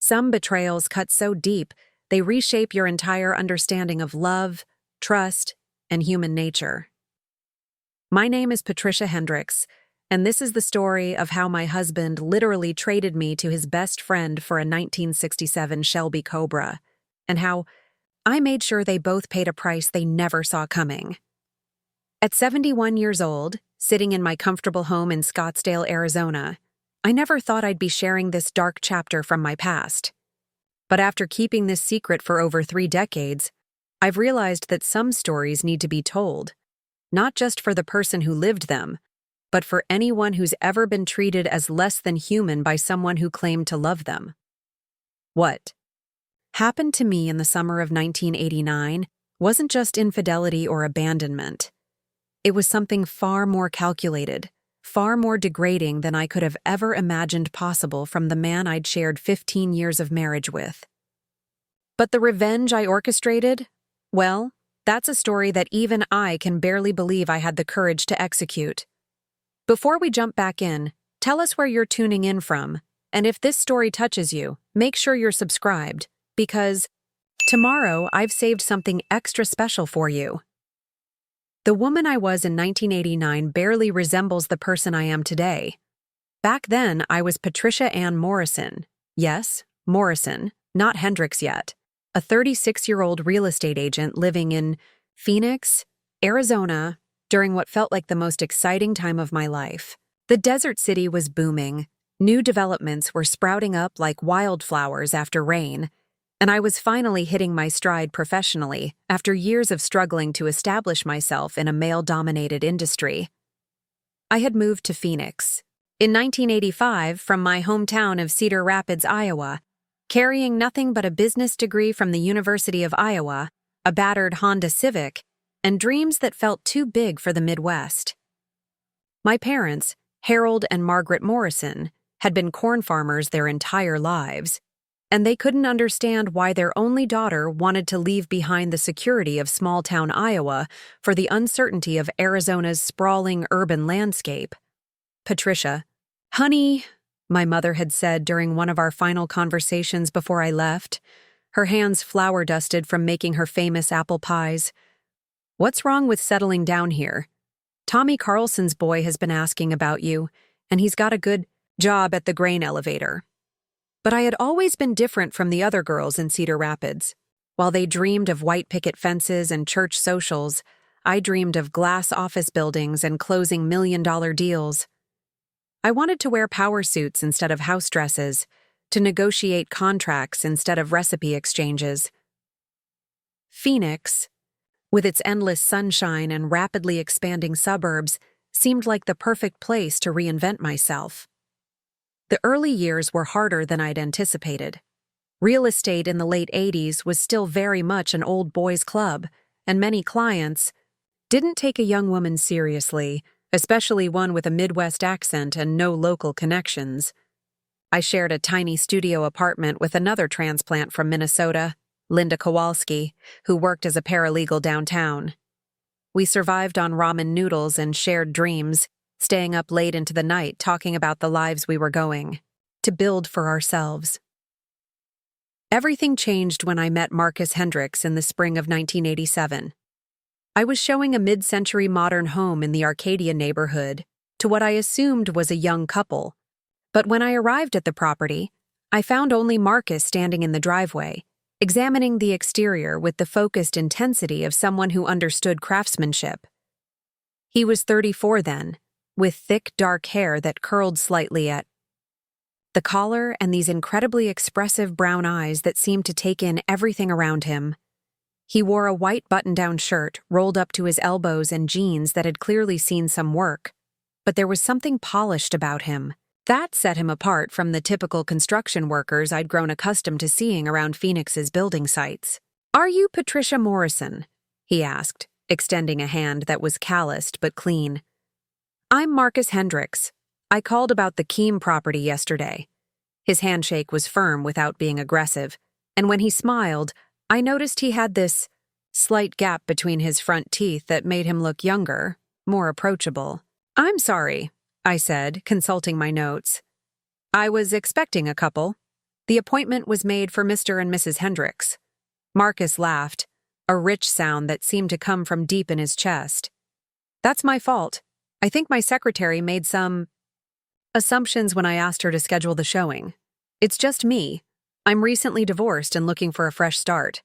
Some betrayals cut so deep, they reshape your entire understanding of love, trust, and human nature. My name is Patricia Hendricks, and this is the story of how my husband literally traded me to his best friend for a 1967 Shelby Cobra, and how I made sure they both paid a price they never saw coming. At 71 years old, sitting in my comfortable home in Scottsdale, Arizona, I never thought I'd be sharing this dark chapter from my past. But after keeping this secret for over 3 decades, I've realized that some stories need to be told, not just for the person who lived them, but for anyone who's ever been treated as less than human by someone who claimed to love them. What happened to me in the summer of 1989 wasn't just infidelity or abandonment. It was something far more calculated, far more degrading than I could have ever imagined possible from the man I'd shared 15 years of marriage with. But the revenge I orchestrated? Well, that's a story that even I can barely believe I had the courage to execute. Before we jump back in, tell us where you're tuning in from, and if this story touches you, make sure you're subscribed, because tomorrow I've saved something extra special for you. The woman I was in 1989 barely resembles the person I am today. Back then, I was Patricia Ann Morrison. Yes, Morrison, not Hendricks yet. A 36-year-old real estate agent living in Phoenix, Arizona, during what felt like the most exciting time of my life. The desert city was booming. New developments were sprouting up like wildflowers after rain, and I was finally hitting my stride professionally after years of struggling to establish myself in a male-dominated industry. I had moved to Phoenix in 1985 from my hometown of Cedar Rapids, Iowa, carrying nothing but a business degree from the University of Iowa, a battered Honda Civic, and dreams that felt too big for the Midwest. My parents, Harold and Margaret Morrison, had been corn farmers their entire lives, and they couldn't understand why their only daughter wanted to leave behind the security of small-town Iowa for the uncertainty of Arizona's sprawling urban landscape. "Patricia, honey," my mother had said during one of our final conversations before I left, her hands flour-dusted from making her famous apple pies. "What's wrong with settling down here? Tommy Carlson's boy has been asking about you, and he's got a good job at the grain elevator." But I had always been different from the other girls in Cedar Rapids. While they dreamed of white picket fences and church socials, I dreamed of glass office buildings and closing million-dollar deals. I wanted to wear power suits instead of house dresses, to negotiate contracts instead of recipe exchanges. Phoenix, with its endless sunshine and rapidly expanding suburbs, seemed like the perfect place to reinvent myself. The early years were harder than I'd anticipated. Real estate in the late 80s was still very much an old boys' club, and many clients didn't take a young woman seriously, especially one with a Midwest accent and no local connections. I shared a tiny studio apartment with another transplant from Minnesota, Linda Kowalski, who worked as a paralegal downtown. We survived on ramen noodles and shared dreams, staying up late into the night talking about the lives we were going to build for ourselves. Everything changed when I met Marcus Hendricks in the spring of 1987. I was showing a mid-century modern home in the Arcadia neighborhood to what I assumed was a young couple, but when I arrived at the property, I found only Marcus standing in the driveway, examining the exterior with the focused intensity of someone who understood craftsmanship. He was 34 then, with thick dark hair that curled slightly at the collar and these incredibly expressive brown eyes that seemed to take in everything around him. He wore a white button-down shirt rolled up to his elbows and jeans that had clearly seen some work, but there was something polished about him. That set him apart from the typical construction workers I'd grown accustomed to seeing around Phoenix's building sites. "Are you Patricia Morrison?" he asked, extending a hand that was calloused but clean. "I'm Marcus Hendricks. I called about the Keem property yesterday." His handshake was firm without being aggressive, and when he smiled, I noticed he had this slight gap between his front teeth that made him look younger, more approachable. "I'm sorry," I said, consulting my notes. "I was expecting a couple." The appointment was made for Mr. and Mrs. Hendricks. Marcus laughed, a rich sound that seemed to come from deep in his chest. That's my fault. I think my secretary made some assumptions when I asked her to schedule the showing. It's just me. I'm recently divorced and looking for a fresh start.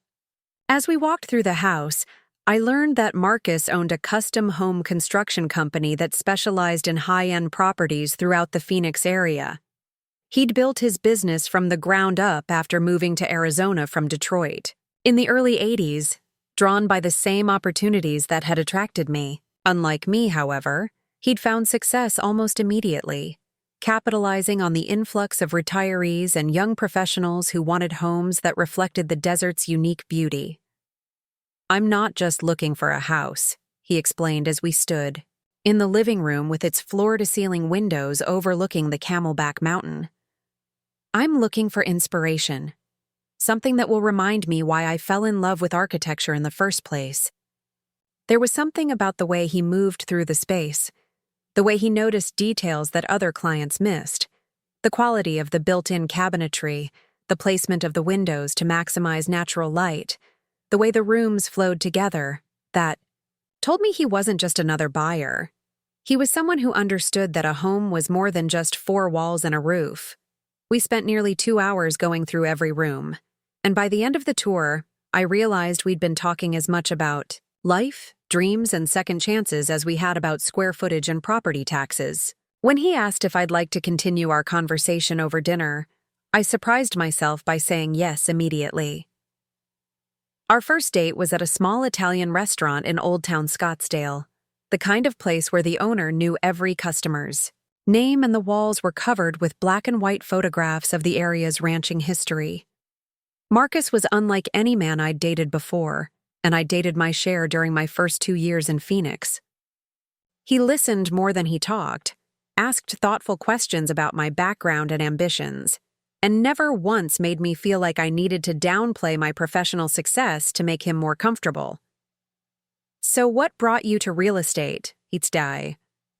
As we walked through the house, I learned that Marcus owned a custom home construction company that specialized in high-end properties throughout the Phoenix area. He'd built his business from the ground up after moving to Arizona from Detroit. In the early 80s, drawn by the same opportunities that had attracted me. Unlike me, however, he'd found success almost immediately, capitalizing on the influx of retirees and young professionals who wanted homes that reflected the desert's unique beauty. I'm not just looking for a house, he explained as we stood in the living room with its floor-to-ceiling windows overlooking the Camelback Mountain. I'm looking for inspiration, something that will remind me why I fell in love with architecture in the first place. There was something about the way he moved through the space, the way he noticed details that other clients missed, the quality of the built-in cabinetry, the placement of the windows to maximize natural light, the way the rooms flowed together, that told me he wasn't just another buyer. He was someone who understood that a home was more than just four walls and a roof. We spent nearly 2 hours going through every room, and by the end of the tour, I realized we'd been talking as much about life, dreams, and second chances as we had about square footage and property taxes. When he asked if I'd like to continue our conversation over dinner, I surprised myself by saying yes immediately. Our first date was at a small Italian restaurant in Old Town Scottsdale, the kind of place where the owner knew every customer's name and the walls were covered with black and white photographs of the area's ranching history. Marcus was unlike any man I'd dated before, and I dated my share during my first 2 years in Phoenix. He listened more than he talked, asked thoughtful questions about my background and ambitions, and never once made me feel like I needed to downplay my professional success to make him more comfortable. So what brought you to real estate, Itzdai?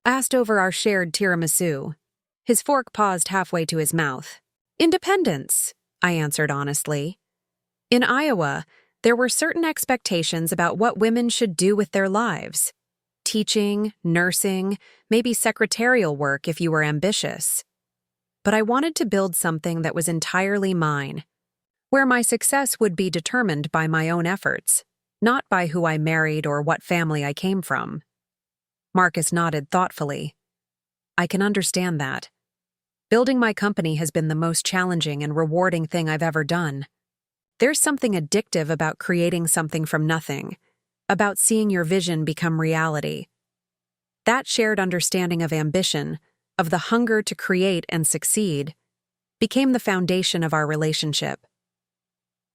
Asked over our shared tiramisu. His fork paused halfway to his mouth. Independence, I answered honestly. In Iowa, there were certain expectations about what women should do with their lives. Teaching, nursing, maybe secretarial work if you were ambitious. But I wanted to build something that was entirely mine, where my success would be determined by my own efforts, not by who I married or what family I came from. Marcus nodded thoughtfully. I can understand that. Building my company has been the most challenging and rewarding thing I've ever done. There's something addictive about creating something from nothing, about seeing your vision become reality. That shared understanding of ambition, of the hunger to create and succeed, became the foundation of our relationship.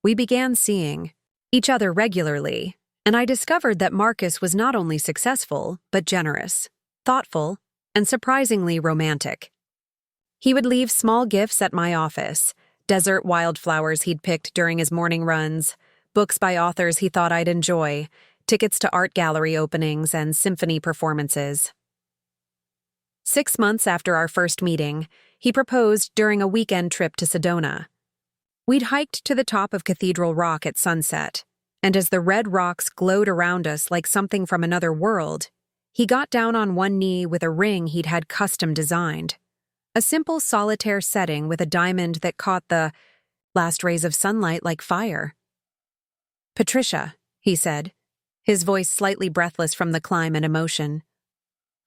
We began seeing each other regularly, and I discovered that Marcus was not only successful, but generous, thoughtful, and surprisingly romantic. He would leave small gifts at my office, desert wildflowers he'd picked during his morning runs, books by authors he thought I'd enjoy, tickets to art gallery openings, and symphony performances. 6 months after our first meeting, he proposed during a weekend trip to Sedona. We'd hiked to the top of Cathedral Rock at sunset, and as the red rocks glowed around us like something from another world, he got down on one knee with a ring he'd had custom designed. A simple solitaire setting with a diamond that caught the last rays of sunlight like fire. "Patricia," he said, his voice slightly breathless from the climb and emotion.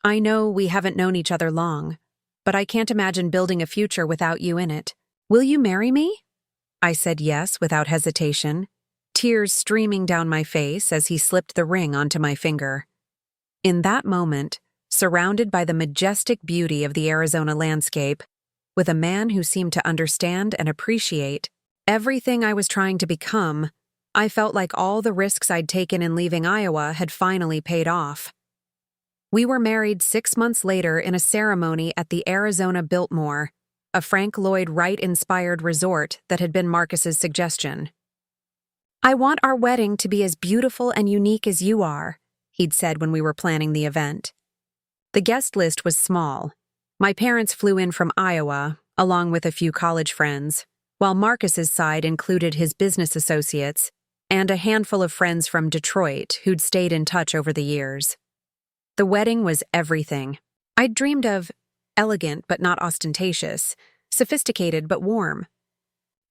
"I know we haven't known each other long, but I can't imagine building a future without you in it. Will you marry me?" I said yes without hesitation, tears streaming down my face as he slipped the ring onto my finger. In that moment, surrounded by the majestic beauty of the Arizona landscape, with a man who seemed to understand and appreciate everything I was trying to become, I felt like all the risks I'd taken in leaving Iowa had finally paid off. We were married 6 months later in a ceremony at the Arizona Biltmore, a Frank Lloyd Wright-inspired resort that had been Marcus's suggestion. "I want our wedding to be as beautiful and unique as you are," he'd said when we were planning the event. The guest list was small. My parents flew in from Iowa, along with a few college friends. while Marcus's side included his business associates and a handful of friends from Detroit who'd stayed in touch over the years. The wedding was everything I'd dreamed of: elegant but not ostentatious, sophisticated but warm.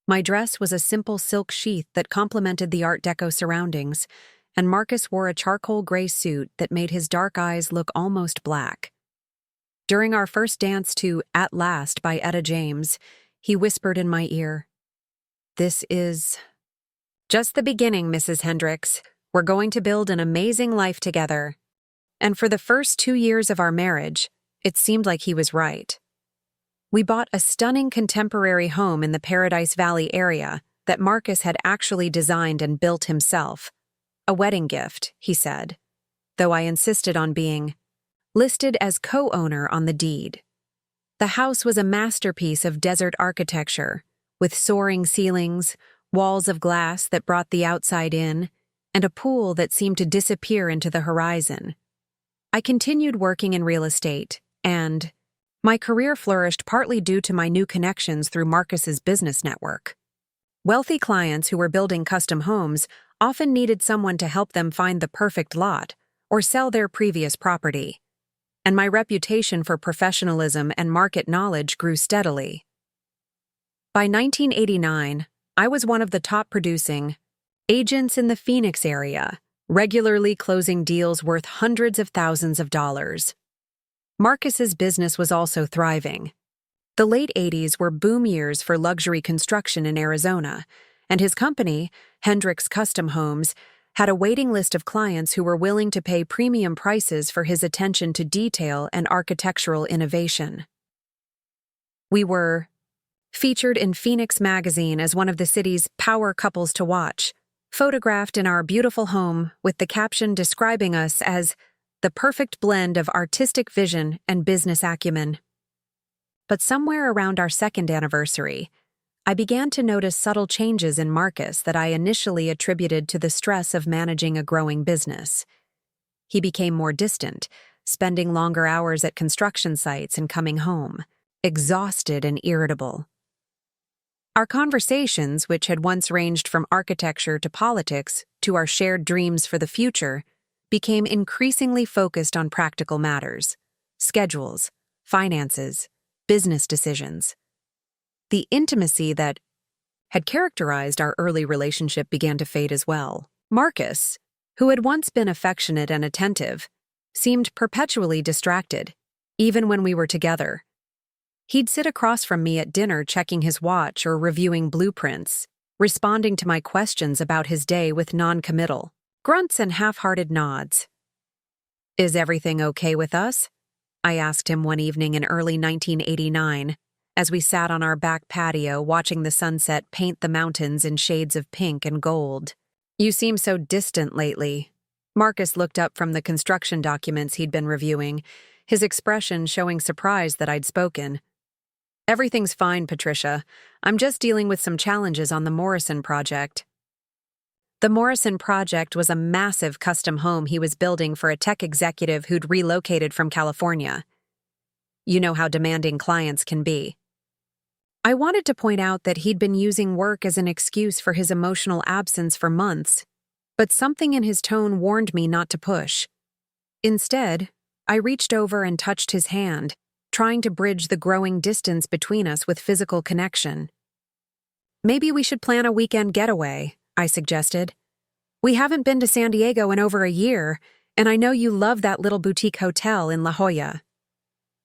My dress was a simple silk sheath that complemented the Art Deco surroundings, and Marcus wore a charcoal gray suit that made his dark eyes look almost black. During our first dance to At Last by Etta James, he whispered in my ear, "This is just the beginning, Mrs. Hendricks. We're going to build an amazing life together." And for the first 2 years of our marriage, it seemed like he was right. We bought a stunning contemporary home in the Paradise Valley area that Marcus had actually designed and built himself. A wedding gift, he said, though I insisted on being listed as co-owner on the deed. The house was a masterpiece of desert architecture, with soaring ceilings, walls of glass that brought the outside in, and a pool that seemed to disappear into the horizon. I continued working in real estate, and my career flourished partly due to my new connections through Marcus's business network. Wealthy clients who were building custom homes often needed someone to help them find the perfect lot or sell their previous property, and my reputation for professionalism and market knowledge grew steadily. By 1989, I was one of the top producing agents in the Phoenix area, regularly closing deals worth hundreds of thousands of dollars. Marcus's business was also thriving. The late 80s were boom years for luxury construction in Arizona, and his company, Hendricks Custom Homes, had a waiting list of clients who were willing to pay premium prices for his attention to detail and architectural innovation. We were featured in Phoenix magazine as one of the city's power couples to watch, photographed in our beautiful home with the caption describing us as the perfect blend of artistic vision and business acumen. But somewhere around our second anniversary, I began to notice subtle changes in Marcus that I initially attributed to the stress of managing a growing business. He became more distant, spending longer hours at construction sites and coming home, exhausted and irritable. Our conversations, which had once ranged from architecture to politics to our shared dreams for the future, became increasingly focused on practical matters: schedules, finances, business decisions. The intimacy that had characterized our early relationship began to fade as well. Marcus, who had once been affectionate and attentive, seemed perpetually distracted, even when we were together. He'd sit across from me at dinner checking his watch or reviewing blueprints, responding to my questions about his day with non-committal grunts and half-hearted nods. "Is everything okay with us?" I asked him one evening in early 1989, as we sat on our back patio watching the sunset paint the mountains in shades of pink and gold. "You seem so distant lately." Marcus looked up from the construction documents he'd been reviewing, his expression showing surprise that I'd spoken. "Everything's fine, Patricia. I'm just dealing with some challenges on the Morrison project." The Morrison project was a massive custom home he was building for a tech executive who'd relocated from California. You know how demanding clients can be. I wanted to point out that he'd been using work as an excuse for his emotional absence for months, but something in his tone warned me not to push. Instead, I reached over and touched his hand, trying to bridge the growing distance between us with physical connection. "Maybe we should plan a weekend getaway," I suggested. "We haven't been to San Diego in over a year, and I know you love that little boutique hotel in La Jolla."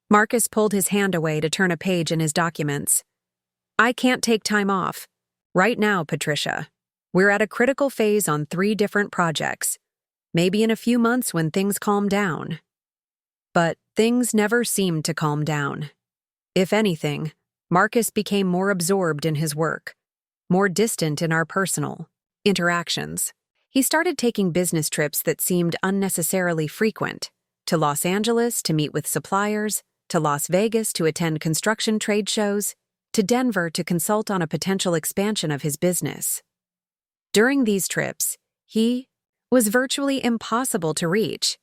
Marcus pulled his hand away to turn a page in his documents. "I can't take time off. Right now, Patricia. We're at a critical phase on 3 different projects. Maybe in a few months when things calm down." But things never seemed to calm down. If anything, Marcus became more absorbed in his work, more distant in our personal interactions. He started taking business trips that seemed unnecessarily frequent, to Los Angeles to meet with suppliers, to Las Vegas to attend construction trade shows, to Denver to consult on a potential expansion of his business. During these trips, he was virtually impossible to reach.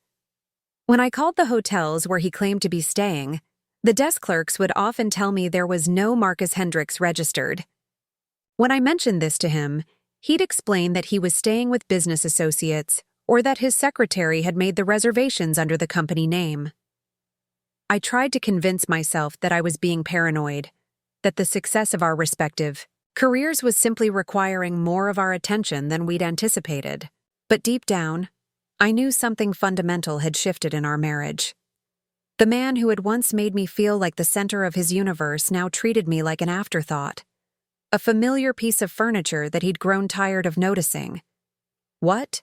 When I called the hotels where he claimed to be staying, the desk clerks would often tell me there was no Marcus Hendricks registered. When I mentioned this to him, he'd explain that he was staying with business associates or that his secretary had made the reservations under the company name. I tried to convince myself that I was being paranoid, that the success of our respective careers was simply requiring more of our attention than we'd anticipated. But deep down, I knew something fundamental had shifted in our marriage. The man who had once made me feel like the center of his universe now treated me like an afterthought, a familiar piece of furniture that he'd grown tired of noticing. What?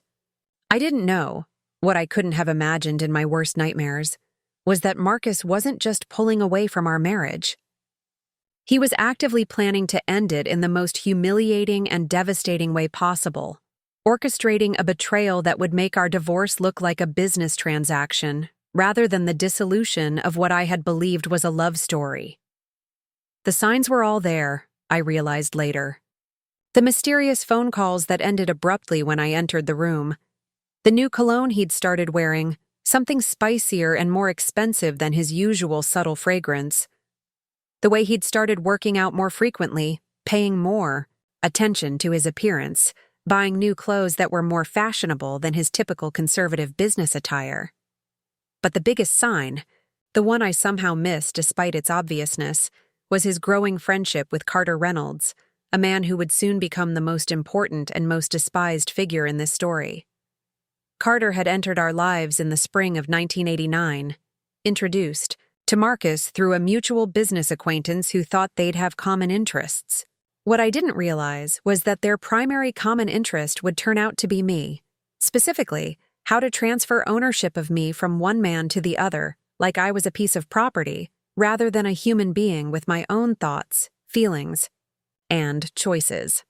I didn't know, what I couldn't have imagined in my worst nightmares, was that Marcus wasn't just pulling away from our marriage. He was actively planning to end it in the most humiliating and devastating way possible, orchestrating a betrayal that would make our divorce look like a business transaction, rather than the dissolution of what I had believed was a love story. The signs were all there, I realized later. The mysterious phone calls that ended abruptly when I entered the room. The new cologne he'd started wearing, something spicier and more expensive than his usual subtle fragrance. The way he'd started working out more frequently, paying more attention to his appearance, buying new clothes that were more fashionable than his typical conservative business attire. But the biggest sign, the one I somehow missed despite its obviousness, was his growing friendship with Carter Reynolds, a man who would soon become the most important and most despised figure in this story. Carter had entered our lives in the spring of 1989, introduced to Marcus through a mutual business acquaintance who thought they'd have common interests. What I didn't realize was that their primary common interest would turn out to be me, specifically, how to transfer ownership of me from one man to the other, like I was a piece of property, rather than a human being with my own thoughts, feelings, and choices.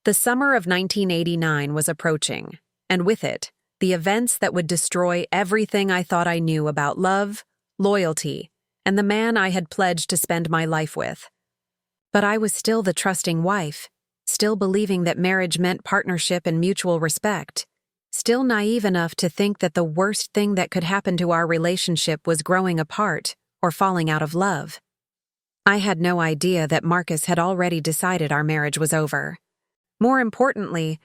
The summer of 1989 was approaching, and with it, the events that would destroy everything I thought I knew about love, loyalty, and the man I had pledged to spend my life with. But I was still the trusting wife, still believing that marriage meant partnership and mutual respect, still naive enough to think that the worst thing that could happen to our relationship was growing apart or falling out of love. I had no idea that Marcus had already decided our marriage was over. More importantly,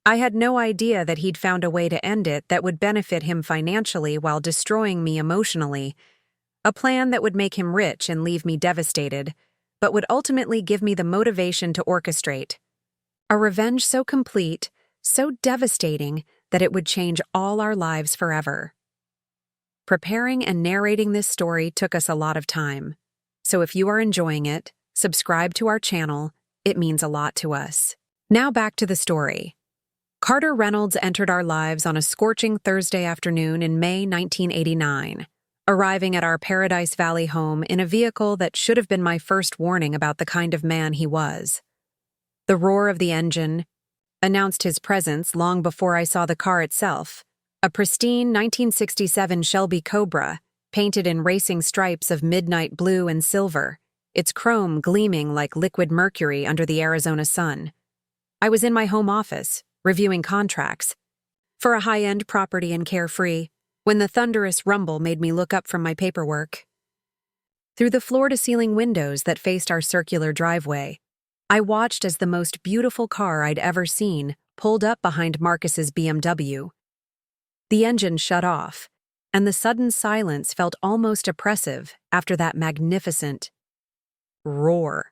I had no idea that he'd found a way to end it that would benefit him financially while destroying me emotionally, a plan that would make him rich and leave me devastated, but would ultimately give me the motivation to orchestrate. A revenge so complete, so devastating, that it would change all our lives forever. Preparing and narrating this story took us a lot of time, so if you are enjoying it, subscribe to our channel, it means a lot to us. Now back to the story. Carter Reynolds entered our lives on a scorching Thursday afternoon in May 1989, arriving at our Paradise Valley home in a vehicle that should have been my first warning about the kind of man he was. The roar of the engine announced his presence long before I saw the car itself, a pristine 1967 Shelby Cobra, painted in racing stripes of midnight blue and silver, its chrome gleaming like liquid mercury under the Arizona sun. I was in my home office, reviewing contracts for a high-end property in Carefree, when the thunderous rumble made me look up from my paperwork. Through the floor-to-ceiling windows that faced our circular driveway, I watched as the most beautiful car I'd ever seen pulled up behind Marcus's BMW. The engine shut off, and the sudden silence felt almost oppressive after that magnificent roar.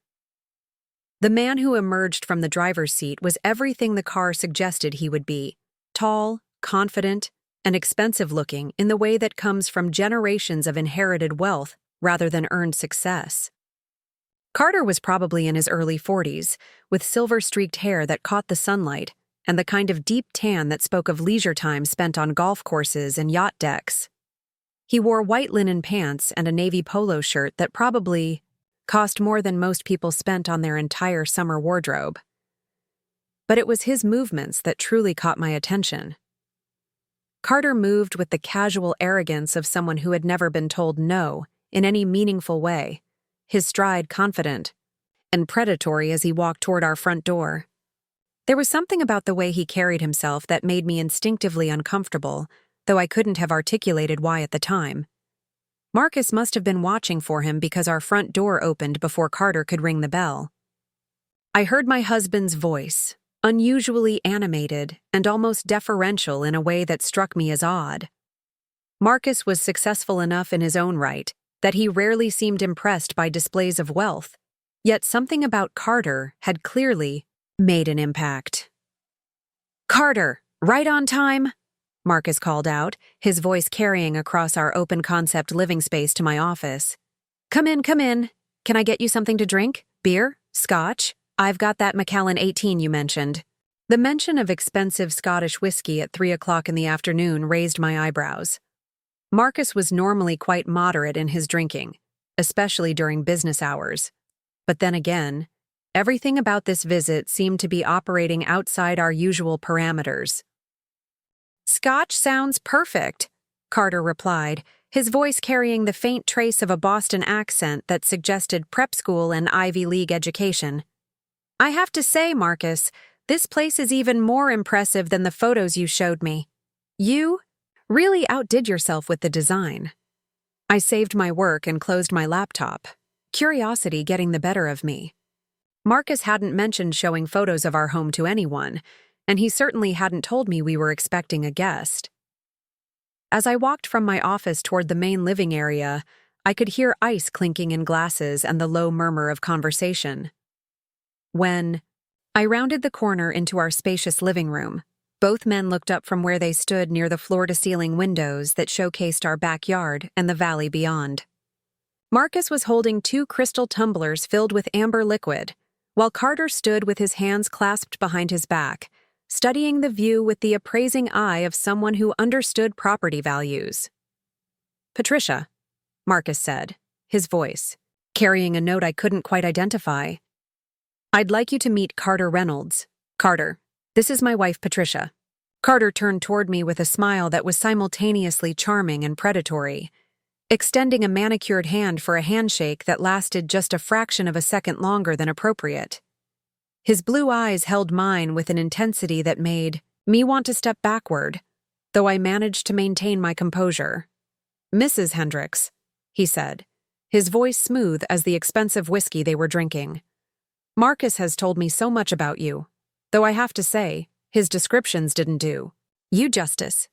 The man who emerged from the driver's seat was everything the car suggested he would be: tall, confident, and expensive-looking in the way that comes from generations of inherited wealth rather than earned success. Carter was probably in his early 40s, with silver-streaked hair that caught the sunlight and the kind of deep tan that spoke of leisure time spent on golf courses and yacht decks. He wore white linen pants and a navy polo shirt that probably cost more than most people spent on their entire summer wardrobe. But it was his movements that truly caught my attention. Carter moved with the casual arrogance of someone who had never been told no in any meaningful way, his stride confident and predatory as he walked toward our front door. There was something about the way he carried himself that made me instinctively uncomfortable, though I couldn't have articulated why at the time. Marcus must have been watching for him because our front door opened before Carter could ring the bell. I heard my husband's voice, unusually animated and almost deferential in a way that struck me as odd. Marcus was successful enough in his own right that he rarely seemed impressed by displays of wealth, yet something about Carter had clearly made an impact. "Carter, right on time?" Marcus called out, his voice carrying across our open-concept living space to my office. Come in, come in. Can I get you something to drink? Beer? Scotch? I've got that Macallan 18 you mentioned." The mention of expensive Scottish whiskey at 3 o'clock in the afternoon raised my eyebrows. Marcus was normally quite moderate in his drinking, especially during business hours. But then again, everything about this visit seemed to be operating outside our usual parameters. "Scotch sounds perfect," Carter replied, his voice carrying the faint trace of a Boston accent that suggested prep school and Ivy League education. "I have to say, Marcus, this place is even more impressive than the photos you showed me. You really outdid yourself with the design." I saved my work and closed my laptop, curiosity getting the better of me. Marcus hadn't mentioned showing photos of our home to anyone, and he certainly hadn't told me we were expecting a guest. As I walked from my office toward the main living area, I could hear ice clinking in glasses and the low murmur of conversation. When I rounded the corner into our spacious living room, both men looked up from where they stood near the floor-to-ceiling windows that showcased our backyard and the valley beyond. Marcus was holding 2 crystal tumblers filled with amber liquid, while Carter stood with his hands clasped behind his back, studying the view with the appraising eye of someone who understood property values. "Patricia," Marcus said, his voice carrying a note I couldn't quite identify. "I'd like you to meet Carter Reynolds. Carter, this is my wife Patricia." Carter turned toward me with a smile that was simultaneously charming and predatory, extending a manicured hand for a handshake that lasted just a fraction of a second longer than appropriate. His blue eyes held mine with an intensity that made me want to step backward, though I managed to maintain my composure. "Mrs. Hendricks," he said, his voice smooth as the expensive whiskey they were drinking. "Marcus has told me so much about you, though I have to say, his descriptions didn't do you justice."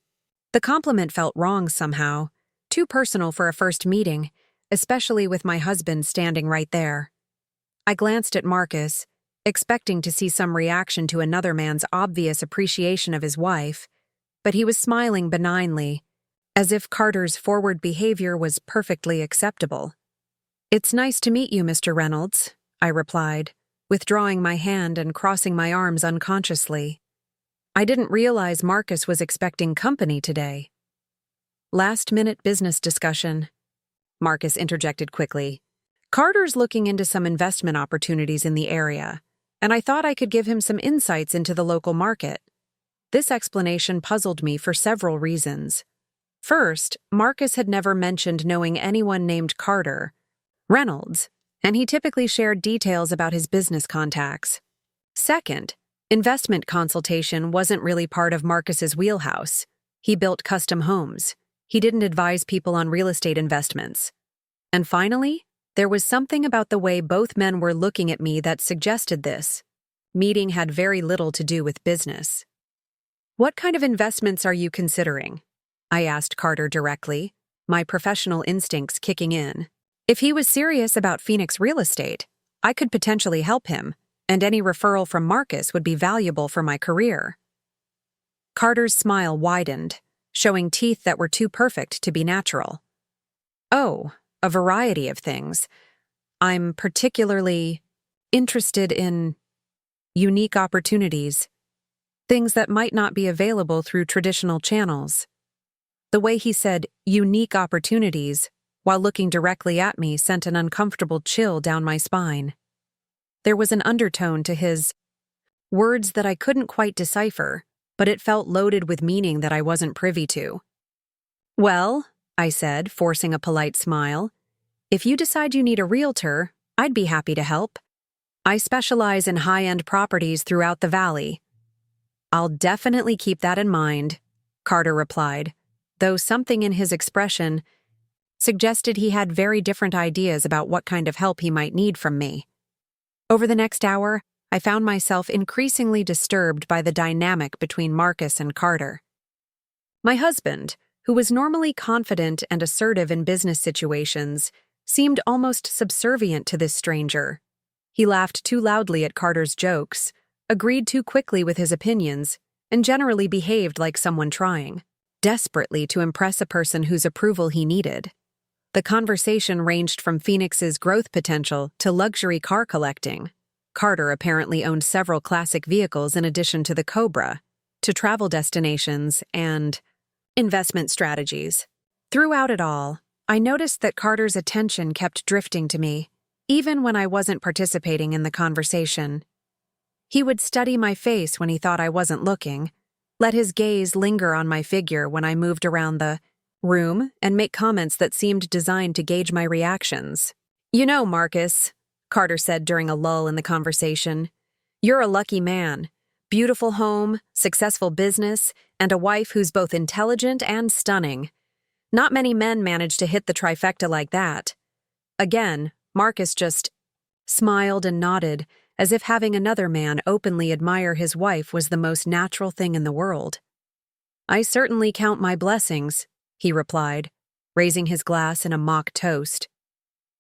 The compliment felt wrong somehow, too personal for a first meeting, especially with my husband standing right there. I glanced at Marcus, expecting to see some reaction to another man's obvious appreciation of his wife, but he was smiling benignly, as if Carter's forward behavior was perfectly acceptable. "It's nice to meet you, Mr. Reynolds," I replied, withdrawing my hand and crossing my arms unconsciously. I didn't realize Marcus was expecting company today. "Last-minute business discussion," Marcus interjected quickly. "Carter's looking into some investment opportunities in the area, and I thought I could give him some insights into the local market." This explanation puzzled me for several reasons. First, Marcus had never mentioned knowing anyone named Carter Reynolds, and he typically shared details about his business contacts. Second, investment consultation wasn't really part of Marcus's wheelhouse. He built custom homes. He didn't advise people on real estate investments. And finally, there was something about the way both men were looking at me that suggested this meeting had very little to do with business. "What kind of investments are you considering?" I asked Carter directly, my professional instincts kicking in. If he was serious about Phoenix real estate, I could potentially help him, and any referral from Marcus would be valuable for my career. Carter's smile widened, showing teeth that were too perfect to be natural. "Oh, a variety of things. I'm particularly interested in unique opportunities, things that might not be available through traditional channels." The way he said unique opportunities while looking directly at me sent an uncomfortable chill down my spine. There was an undertone to his words that I couldn't quite decipher, but it felt loaded with meaning that I wasn't privy to. "Well," I said, forcing a polite smile, "if you decide you need a realtor, I'd be happy to help. I specialize in high-end properties throughout the valley." "I'll definitely keep that in mind," Carter replied, though something in his expression suggested he had very different ideas about what kind of help he might need from me. Over the next hour, I found myself increasingly disturbed by the dynamic between Marcus and Carter. My husband, who was normally confident and assertive in business situations, seemed almost subservient to this stranger. He laughed too loudly at Carter's jokes, agreed too quickly with his opinions, and generally behaved like someone trying desperately to impress a person whose approval he needed. The conversation ranged from Phoenix's growth potential to luxury car collecting. Carter apparently owned several classic vehicles in addition to the Cobra, to travel destinations and investment strategies. Throughout it all, I noticed that Carter's attention kept drifting to me, even when I wasn't participating in the conversation. He would study my face when he thought I wasn't looking, let his gaze linger on my figure when I moved around the room, and make comments that seemed designed to gauge my reactions. "You know, Marcus," Carter said during a lull in the conversation, "you're a lucky man. Beautiful home, successful business, and a wife who's both intelligent and stunning. Not many men manage to hit the trifecta like that." Again, Marcus just smiled and nodded, as if having another man openly admire his wife was the most natural thing in the world. "I certainly count my blessings," he replied, raising his glass in a mock toast.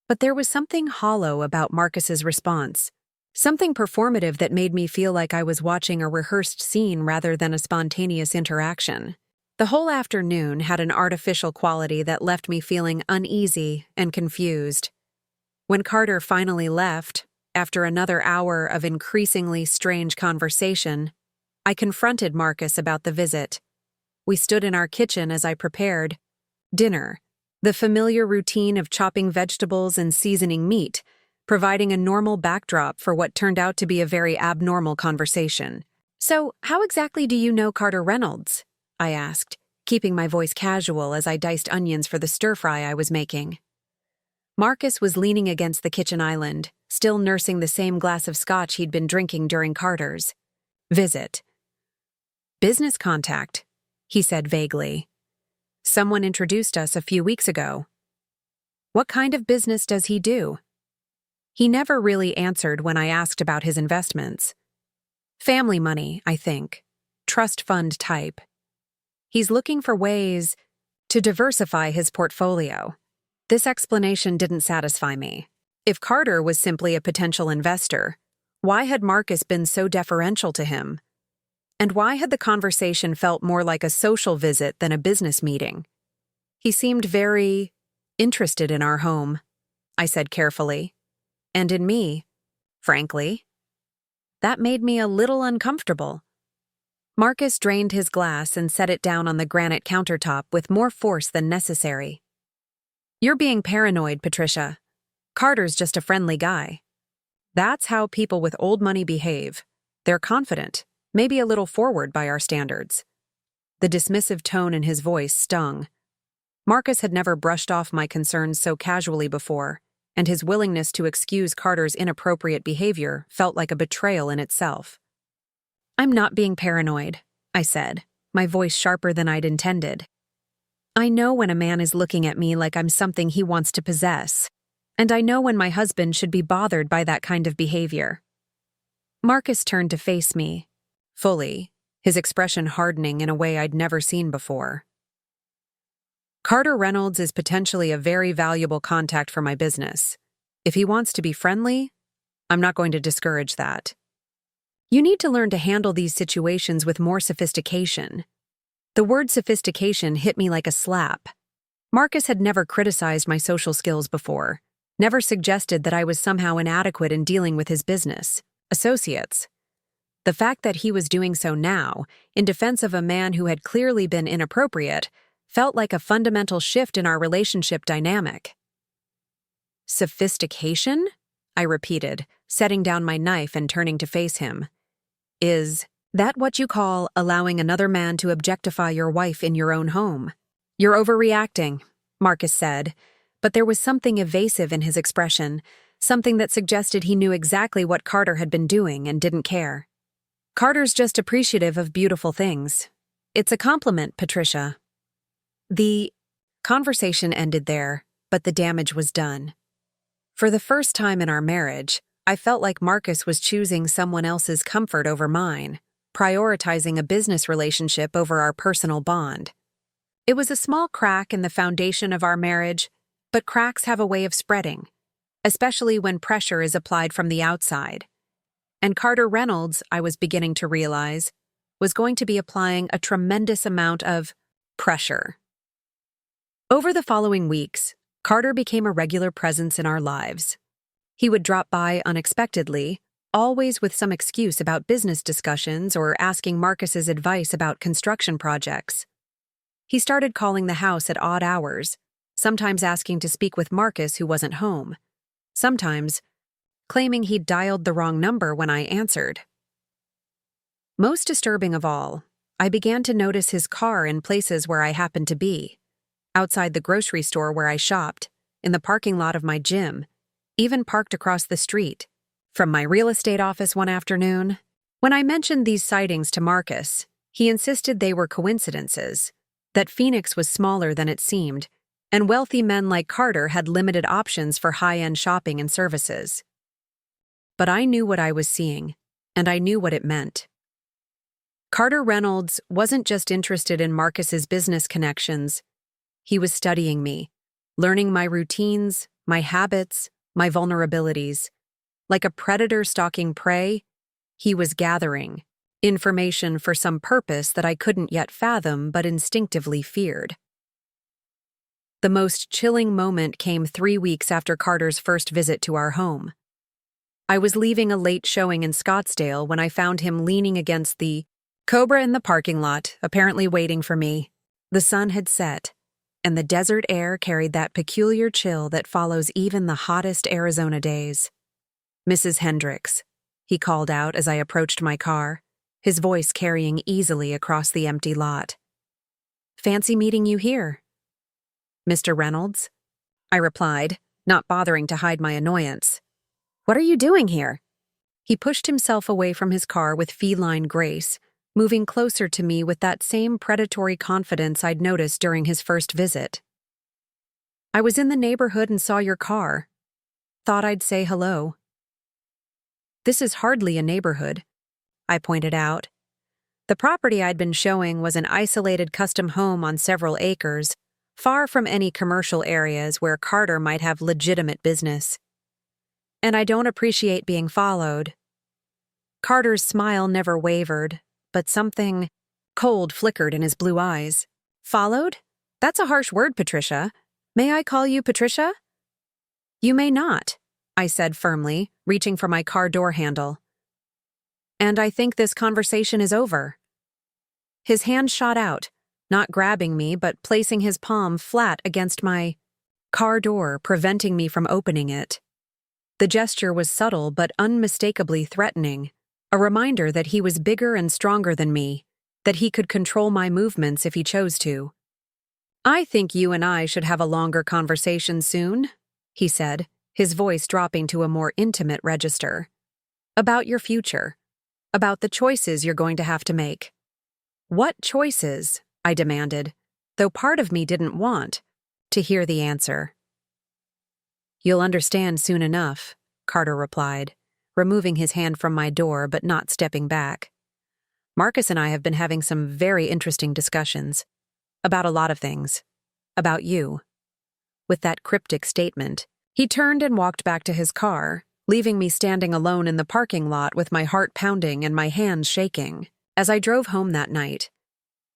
But there was something hollow about Marcus's response, something performative that made me feel like I was watching a rehearsed scene rather than a spontaneous interaction. The whole afternoon had an artificial quality that left me feeling uneasy and confused. When Carter finally left, after another hour of increasingly strange conversation, I confronted Marcus about the visit. We stood in our kitchen as I prepared dinner, the familiar routine of chopping vegetables and seasoning meat, providing a normal backdrop for what turned out to be a very abnormal conversation. "So, how exactly do you know Carter Reynolds?" I asked, keeping my voice casual as I diced onions for the stir-fry I was making. Marcus was leaning against the kitchen island, still nursing the same glass of scotch he'd been drinking during Carter's visit. "Business contact," he said vaguely. "Someone introduced us a few weeks ago." "What kind of business does he do?" He never really answered when I asked about his investments. "Family money, I think. Trust fund type. He's looking for ways to diversify his portfolio." This explanation didn't satisfy me. If Carter was simply a potential investor, why had Marcus been so deferential to him? And why had the conversation felt more like a social visit than a business meeting? "He seemed very interested in our home," I said carefully. "And in me, frankly." That made me a little uncomfortable. Marcus drained his glass and set it down on the granite countertop with more force than necessary. "You're being paranoid, Patricia. Carter's just a friendly guy. That's how people with old money behave. They're confident, maybe a little forward by our standards." The dismissive tone in his voice stung. Marcus had never brushed off my concerns so casually before, and his willingness to excuse Carter's inappropriate behavior felt like a betrayal in itself. "I'm not being paranoid," I said, my voice sharper than I'd intended. "I know when a man is looking at me like I'm something he wants to possess, and I know when my husband should be bothered by that kind of behavior." Marcus turned to face me, fully, his expression hardening in a way I'd never seen before. "Carter Reynolds is potentially a very valuable contact for my business. If he wants to be friendly, I'm not going to discourage that. You need to learn to handle these situations with more sophistication." The word sophistication hit me like a slap. Marcus had never criticized my social skills before, never suggested that I was somehow inadequate in dealing with his business associates. The fact that he was doing so now, in defense of a man who had clearly been inappropriate, felt like a fundamental shift in our relationship dynamic. "Sophistication?" I repeated, setting down my knife and turning to face him. "Is that what you call allowing another man to objectify your wife in your own home?" "You're overreacting," Marcus said, but there was something evasive in his expression, something that suggested he knew exactly what Carter had been doing and didn't care. "Carter's just appreciative of beautiful things. It's a compliment, Patricia." The conversation ended there, but the damage was done. For the first time in our marriage, I felt like Marcus was choosing someone else's comfort over mine, prioritizing a business relationship over our personal bond. It was a small crack in the foundation of our marriage, but cracks have a way of spreading, especially when pressure is applied from the outside. And Carter Reynolds, I was beginning to realize, was going to be applying a tremendous amount of pressure. Over the following weeks, Carter became a regular presence in our lives. He would drop by unexpectedly, always with some excuse about business discussions or asking Marcus's advice about construction projects. He started calling the house at odd hours, sometimes asking to speak with Marcus who wasn't home, sometimes claiming he'd dialed the wrong number when I answered. Most disturbing of all, I began to notice his car in places where I happened to be, outside the grocery store where I shopped, in the parking lot of my gym, even parked across the street from my real estate office one afternoon. When I mentioned these sightings to Marcus, he insisted they were coincidences, that Phoenix was smaller than it seemed, and wealthy men like Carter had limited options for high-end shopping and services. But I knew what I was seeing, and I knew what it meant. Carter Reynolds wasn't just interested in Marcus's business connections. He was studying me, learning my routines, my habits, my vulnerabilities. Like a predator stalking prey, he was gathering information for some purpose that I couldn't yet fathom but instinctively feared. The most chilling moment came 3 weeks after Carter's first visit to our home. I was leaving a late showing in Scottsdale when I found him leaning against the Cobra in the parking lot, apparently waiting for me. The sun had set, and the desert air carried that peculiar chill that follows even the hottest Arizona days. "Mrs. Hendricks," he called out as I approached my car, his voice carrying easily across the empty lot. "Fancy meeting you here." "Mr. Reynolds?" I replied, not bothering to hide my annoyance. "What are you doing here?" He pushed himself away from his car with feline grace, moving closer to me with that same predatory confidence I'd noticed during his first visit. "I was in the neighborhood and saw your car. Thought I'd say hello." "This is hardly a neighborhood," I pointed out. The property I'd been showing was an isolated custom home on several acres, far from any commercial areas where Carter might have legitimate business. "And I don't appreciate being followed." Carter's smile never wavered, but something cold flickered in his blue eyes. "Followed? That's a harsh word, Patricia. May I call you Patricia?" "You may not," I said firmly, reaching for my car door handle. "And I think this conversation is over." His hand shot out, not grabbing me but placing his palm flat against my car door, preventing me from opening it. The gesture was subtle but unmistakably threatening, a reminder that he was bigger and stronger than me, that he could control my movements if he chose to. "I think you and I should have a longer conversation soon," he said, his voice dropping to a more intimate register. "About your future. About the choices you're going to have to make." "What choices?" I demanded, though part of me didn't want to hear the answer. "You'll understand soon enough," Carter replied, removing his hand from my door but not stepping back. "Marcus and I have been having some very interesting discussions. About a lot of things. About you." With that cryptic statement, he turned and walked back to his car, leaving me standing alone in the parking lot with my heart pounding and my hands shaking. As I drove home that night,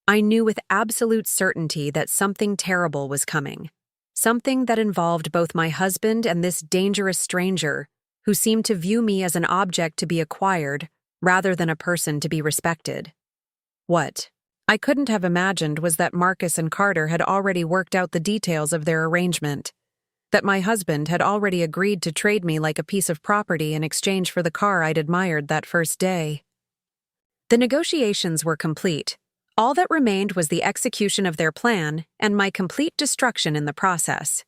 I knew with absolute certainty that something terrible was coming. Something that involved both my husband and this dangerous stranger who seemed to view me as an object to be acquired rather than a person to be respected. What I couldn't have imagined was that Marcus and Carter had already worked out the details of their arrangement, that my husband had already agreed to trade me like a piece of property in exchange for the car I'd admired that first day. The negotiations were complete. All that remained was the execution of their plan and my complete destruction in the process.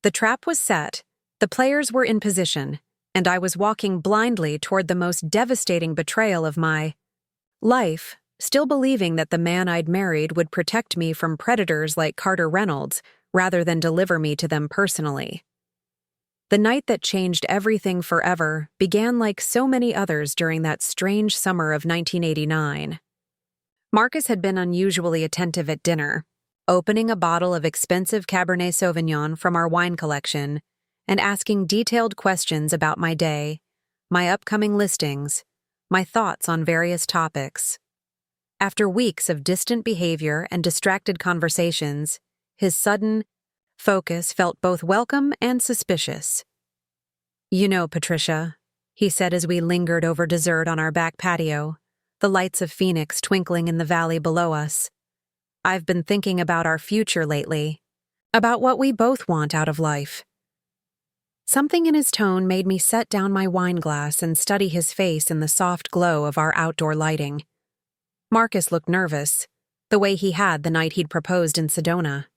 The trap was set, the players were in position, and I was walking blindly toward the most devastating betrayal of my life, still believing that the man I'd married would protect me from predators like Carter Reynolds rather than deliver me to them personally. The night that changed everything forever began like so many others during that strange summer of 1989. Marcus had been unusually attentive at dinner, opening a bottle of expensive Cabernet Sauvignon from our wine collection and asking detailed questions about my day, my upcoming listings, my thoughts on various topics. After weeks of distant behavior and distracted conversations, his sudden focus felt both welcome and suspicious. "You know, Patricia," he said as we lingered over dessert on our back patio, the lights of Phoenix twinkling in the valley below us. "I've been thinking about our future lately, about what we both want out of life." Something in his tone made me set down my wine glass and study his face in the soft glow of our outdoor lighting. Marcus looked nervous, the way he had the night he'd proposed in Sedona.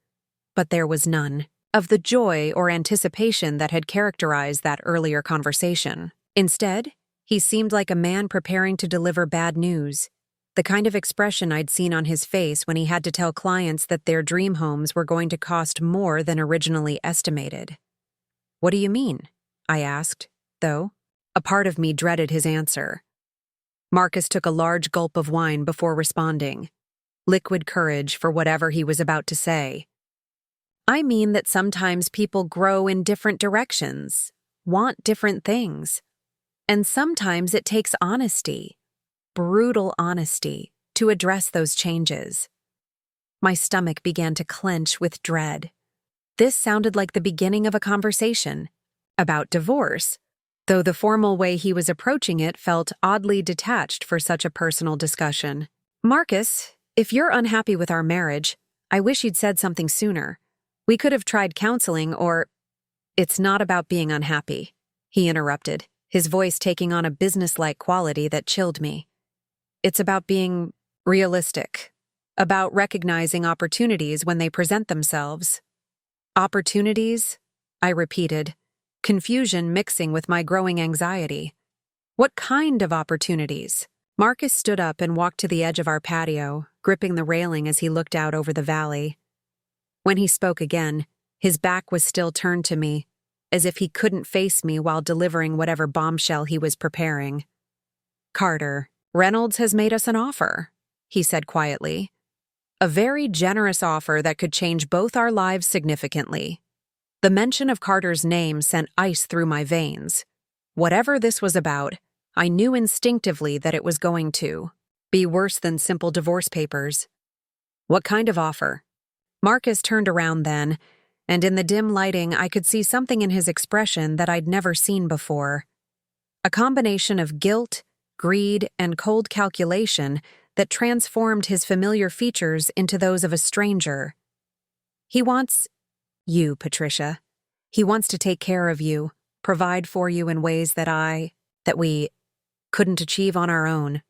But there was none of the joy or anticipation that had characterized that earlier conversation. Instead, he seemed like a man preparing to deliver bad news, the kind of expression I'd seen on his face when he had to tell clients that their dream homes were going to cost more than originally estimated. "What do you mean?" I asked, though a part of me dreaded his answer. Marcus took a large gulp of wine before responding, liquid courage for whatever he was about to say. "I mean that sometimes people grow in different directions, want different things, and sometimes it takes honesty, brutal honesty, to address those changes." My stomach began to clench with dread. This sounded like the beginning of a conversation about divorce, though the formal way he was approaching it felt oddly detached for such a personal discussion. "Marcus, if you're unhappy with our marriage, I wish you'd said something sooner. We could have tried counseling or—" "It's not about being unhappy," he interrupted, his voice taking on a businesslike quality that chilled me. "It's about being realistic, about recognizing opportunities when they present themselves." "Opportunities?" I repeated, confusion mixing with my growing anxiety. "What kind of opportunities?" Marcus stood up and walked to the edge of our patio, gripping the railing as he looked out over the valley. When he spoke again, his back was still turned to me, as if he couldn't face me while delivering whatever bombshell he was preparing. "Carter, Reynolds has made us an offer," he said quietly. "A very generous offer that could change both our lives significantly." The mention of Carter's name sent ice through my veins. Whatever this was about, I knew instinctively that it was going to be worse than simple divorce papers. "What kind of offer?" Marcus turned around then, and in the dim lighting I could see something in his expression that I'd never seen before. A combination of guilt, greed, and cold calculation that transformed his familiar features into those of a stranger. "He wants you, Patricia. He wants to take care of you, provide for you in ways that we couldn't achieve on our own.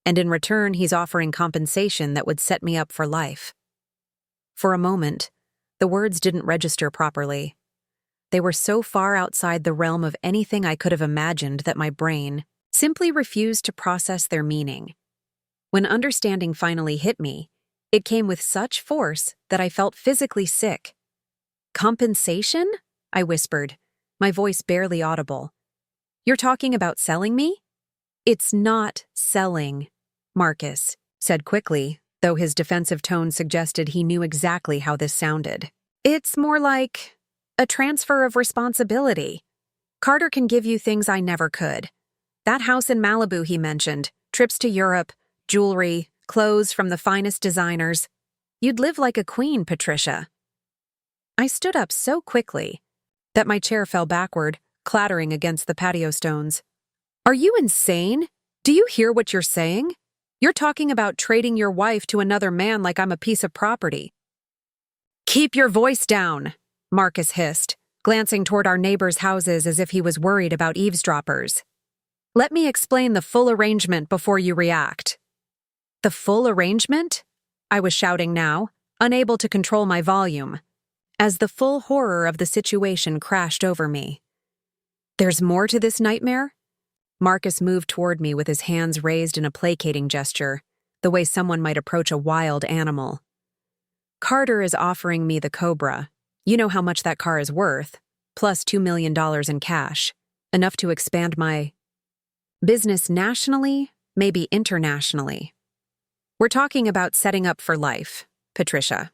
And in return, he's offering compensation that would set me up for life." For a moment, the words didn't register properly. They were so far outside the realm of anything I could have imagined that my brain simply refused to process their meaning. When understanding finally hit me, it came with such force that I felt physically sick. "Compensation?" I whispered, my voice barely audible. "You're talking about selling me?" "It's not selling," Marcus said quickly, though his defensive tone suggested he knew exactly how this sounded. "It's more like a transfer of responsibility. Carter can give you things I never could. That house in Malibu he mentioned, trips to Europe, jewelry, clothes from the finest designers. You'd live like a queen, Patricia." I stood up so quickly that my chair fell backward, clattering against the patio stones. "Are you insane? Do you hear what you're saying? You're talking about trading your wife to another man like I'm a piece of property." "Keep your voice down," Marcus hissed, glancing toward our neighbors' houses as if he was worried about eavesdroppers. "Let me explain the full arrangement before you react." "The full arrangement?" I was shouting now, unable to control my volume, as the full horror of the situation crashed over me. "There's more to this nightmare?" Marcus moved toward me with his hands raised in a placating gesture, the way someone might approach a wild animal. "Carter is offering me the Cobra. You know how much that car is worth. plus $2 million in cash, enough to expand my business nationally, maybe internationally. We're talking about setting up for life, Patricia.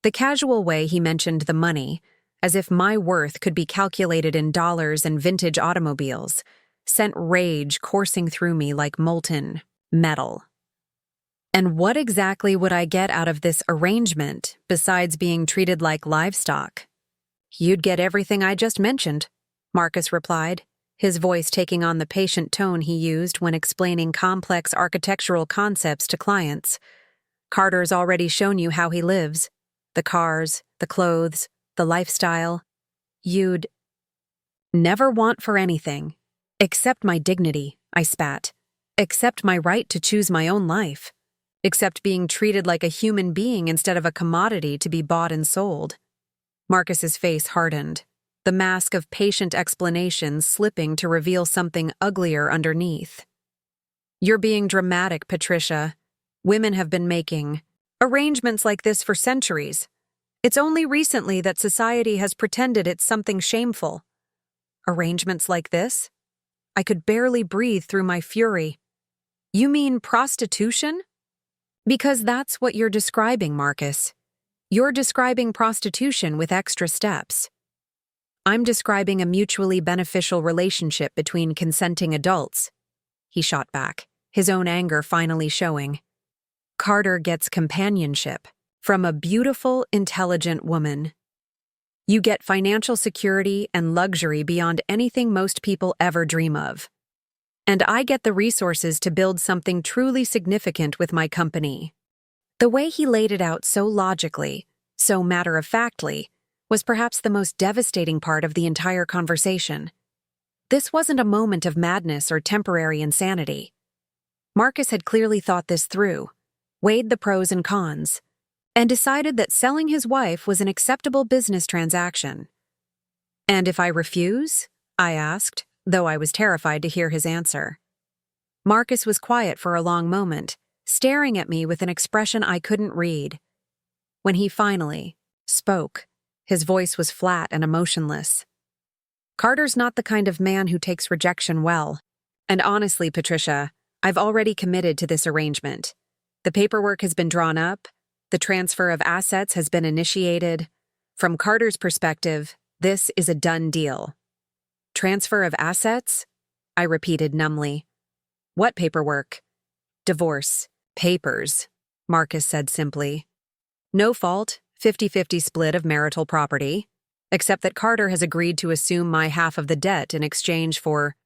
The casual way he mentioned the money, as if my worth could be calculated in dollars and vintage automobiles, sent rage coursing through me like molten metal. And what exactly would I get out of this arrangement besides being treated like livestock? You'd get everything I just mentioned, Marcus replied, his voice taking on the patient tone he used when explaining complex architectural concepts to clients. Carter's already shown you how he lives. The cars, the clothes, the lifestyle. You'd never want for anything. Except my dignity, I spat. Except my right to choose my own life. Except being treated like a human being instead of a commodity to be bought and sold. Marcus's face hardened, the mask of patient explanation slipping to reveal something uglier underneath. You're being dramatic, Patricia. Women have been making arrangements like this for centuries. It's only recently that society has pretended it's something shameful. Arrangements like this? I could barely breathe through my fury. You mean prostitution? Because that's what you're describing, Marcus. You're describing prostitution with extra steps. I'm describing a mutually beneficial relationship between consenting adults. He shot back, his own anger finally showing. Carter gets companionship from a beautiful, intelligent woman. You get financial security and luxury beyond anything most people ever dream of. And I get the resources to build something truly significant with my company. The way he laid it out so logically, so matter-of-factly, was perhaps the most devastating part of the entire conversation. This wasn't a moment of madness or temporary insanity. Marcus had clearly thought this through, weighed the pros and cons, and decided that selling his wife was an acceptable business transaction. And if I refuse? I asked, though I was terrified to hear his answer. Marcus was quiet for a long moment, staring at me with an expression I couldn't read. When he finally spoke, his voice was flat and emotionless. Carter's not the kind of man who takes rejection well. And honestly, Patricia, I've already committed to this arrangement. The paperwork has been drawn up. The transfer of assets has been initiated. From Carter's perspective, this is a done deal. Transfer of assets? I repeated numbly. What paperwork? Divorce. Papers, Marcus said simply. No fault, 50-50 split of marital property, except that Carter has agreed to assume my half of the debt in exchange for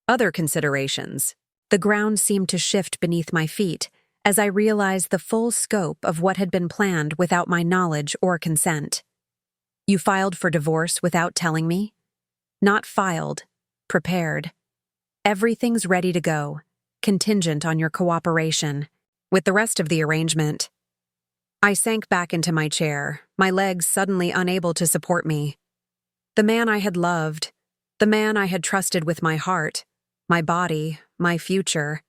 other considerations. The ground seemed to shift beneath my feet as I realized the full scope of what had been planned without my knowledge or consent. You filed for divorce without telling me? Not filed, prepared. Everything's ready to go, contingent on your cooperation, with the rest of the arrangement. I sank back into my chair, my legs suddenly unable to support me. The man I had loved, the man I had trusted with my heart, my body, my future,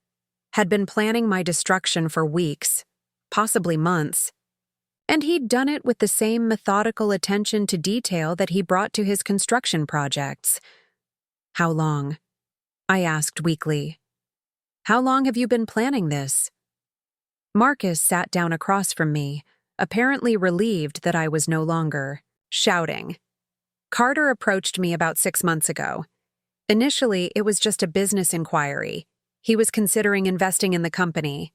had been planning my destruction for weeks, possibly months. And he'd done it with the same methodical attention to detail that he brought to his construction projects. How long? I asked weakly. How long have you been planning this? Marcus sat down across from me, apparently relieved that I was no longer shouting. Carter approached me about 6 months ago. Initially, it was just a business inquiry. He was considering investing in the company.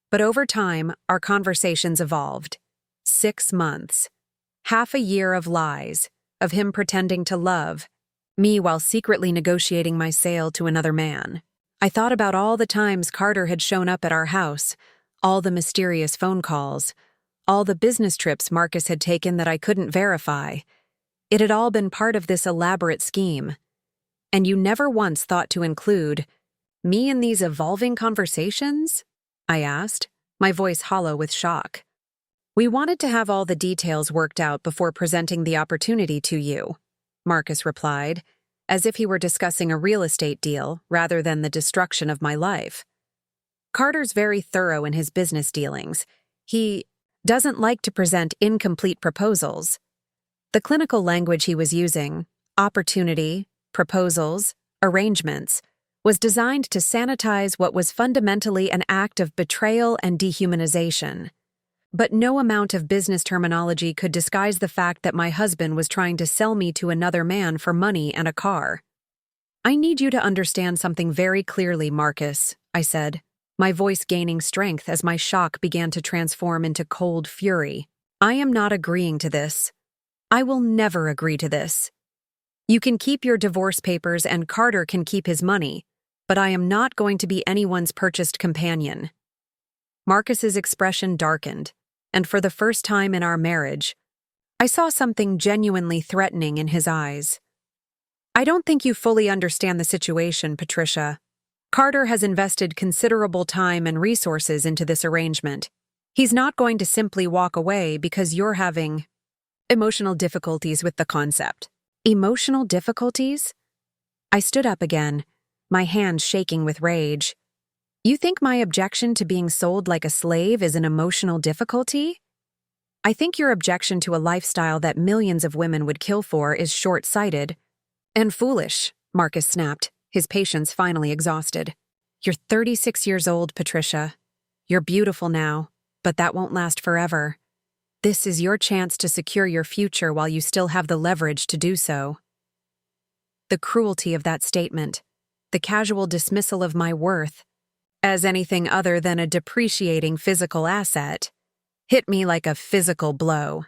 But over time, our conversations evolved. 6 months. Half a year of lies, of him pretending to love me while secretly negotiating my sale to another man. I thought about all the times Carter had shown up at our house, all the mysterious phone calls, all the business trips Marcus had taken that I couldn't verify. It had all been part of this elaborate scheme. And you never once thought to include me in these evolving conversations? I asked, my voice hollow with shock. We wanted to have all the details worked out before presenting the opportunity to you, Marcus replied, as if he were discussing a real estate deal rather than the destruction of my life. Carter's very thorough in his business dealings. He doesn't like to present incomplete proposals. The clinical language he was using, opportunity, proposals, arrangements, was designed to sanitize what was fundamentally an act of betrayal and dehumanization. But no amount of business terminology could disguise the fact that my husband was trying to sell me to another man for money and a car. "I need you to understand something very clearly, Marcus," I said, my voice gaining strength as my shock began to transform into cold fury. "I am not agreeing to this. I will never agree to this. You can keep your divorce papers and Carter can keep his money, but I am not going to be anyone's purchased companion." Marcus's expression darkened, and for the first time in our marriage, I saw something genuinely threatening in his eyes. "I don't think you fully understand the situation, Patricia. Carter has invested considerable time and resources into this arrangement. He's not going to simply walk away because you're having emotional difficulties with the concept." Emotional difficulties? I stood up again, my hands shaking with rage. "You think my objection to being sold like a slave is an emotional difficulty? I think your objection to a lifestyle that millions of women would kill for is short-sighted and foolish," Marcus snapped, his patience finally exhausted. "You're 36 years old, Patricia. You're beautiful now, but that won't last forever. This is your chance to secure your future while you still have the leverage to do so." The cruelty of that statement, the casual dismissal of my worth as anything other than a depreciating physical asset, hit me like a physical blow.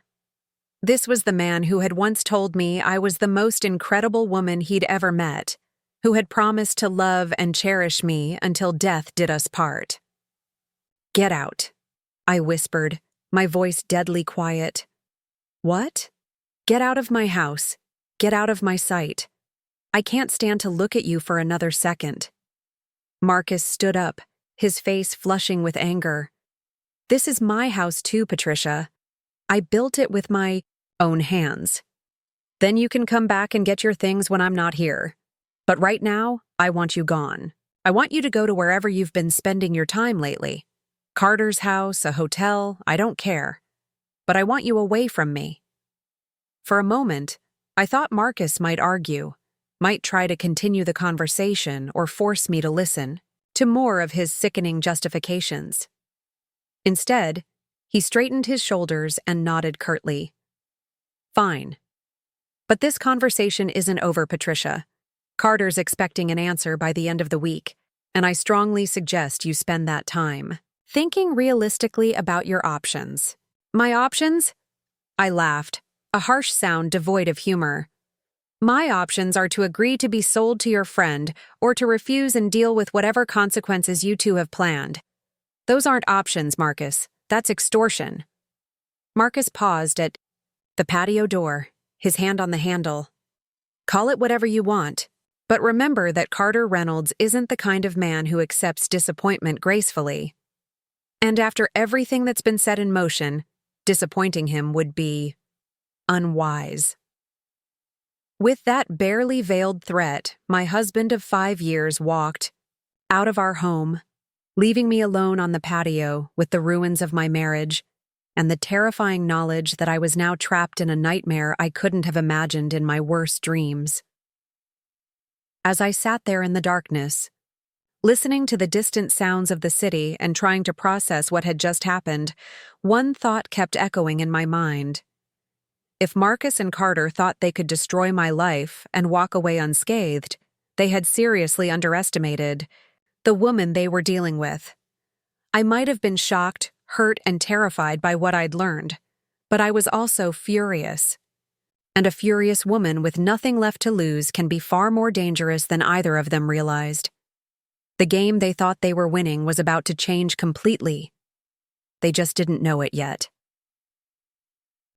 This was the man who had once told me I was the most incredible woman he'd ever met, who had promised to love and cherish me until death did us part. "Get out," I whispered, my voice deadly quiet. "What?" "Get out of my house. Get out of my sight. I can't stand to look at you for another second." Marcus stood up, his face flushing with anger. "This is my house too, Patricia. I built it with my own hands. Then you can come back and get your things when I'm not here. But right now, I want you gone. I want you to go to wherever you've been spending your time lately. Carter's house, a hotel, I don't care. But I want you away from me." For a moment, I thought Marcus might argue, might try to continue the conversation or force me to listen to more of his sickening justifications. Instead, he straightened his shoulders and nodded curtly. "Fine. But this conversation isn't over, Patricia. Carter's expecting an answer by the end of the week, and I strongly suggest you spend that time thinking realistically about your options." "My options?" I laughed, a harsh sound devoid of humor. "My options are to agree to be sold to your friend or to refuse and deal with whatever consequences you two have planned. Those aren't options, Marcus. That's extortion." Marcus paused at the patio door, his hand on the handle. "Call it whatever you want, but remember that Carter Reynolds isn't the kind of man who accepts disappointment gracefully. And after everything that's been set in motion, disappointing him would be unwise." With that barely veiled threat, my husband of 5 years walked out of our home, leaving me alone on the patio with the ruins of my marriage and the terrifying knowledge that I was now trapped in a nightmare I couldn't have imagined in my worst dreams. As I sat there in the darkness, listening to the distant sounds of the city and trying to process what had just happened, one thought kept echoing in my mind. If Marcus and Carter thought they could destroy my life and walk away unscathed, they had seriously underestimated the woman they were dealing with. I might have been shocked, hurt, and terrified by what I'd learned, but I was also furious. And a furious woman with nothing left to lose can be far more dangerous than either of them realized. The game they thought they were winning was about to change completely. They just didn't know it yet.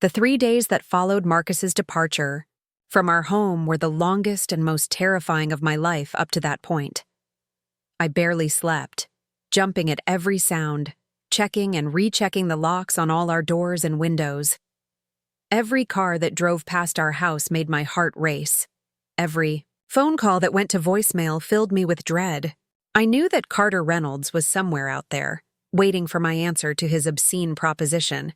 The 3 days that followed Marcus's departure from our home were the longest and most terrifying of my life up to that point. I barely slept, jumping at every sound, checking and rechecking the locks on all our doors and windows. Every car that drove past our house made my heart race. Every phone call that went to voicemail filled me with dread. I knew that Carter Reynolds was somewhere out there, waiting for my answer to his obscene proposition,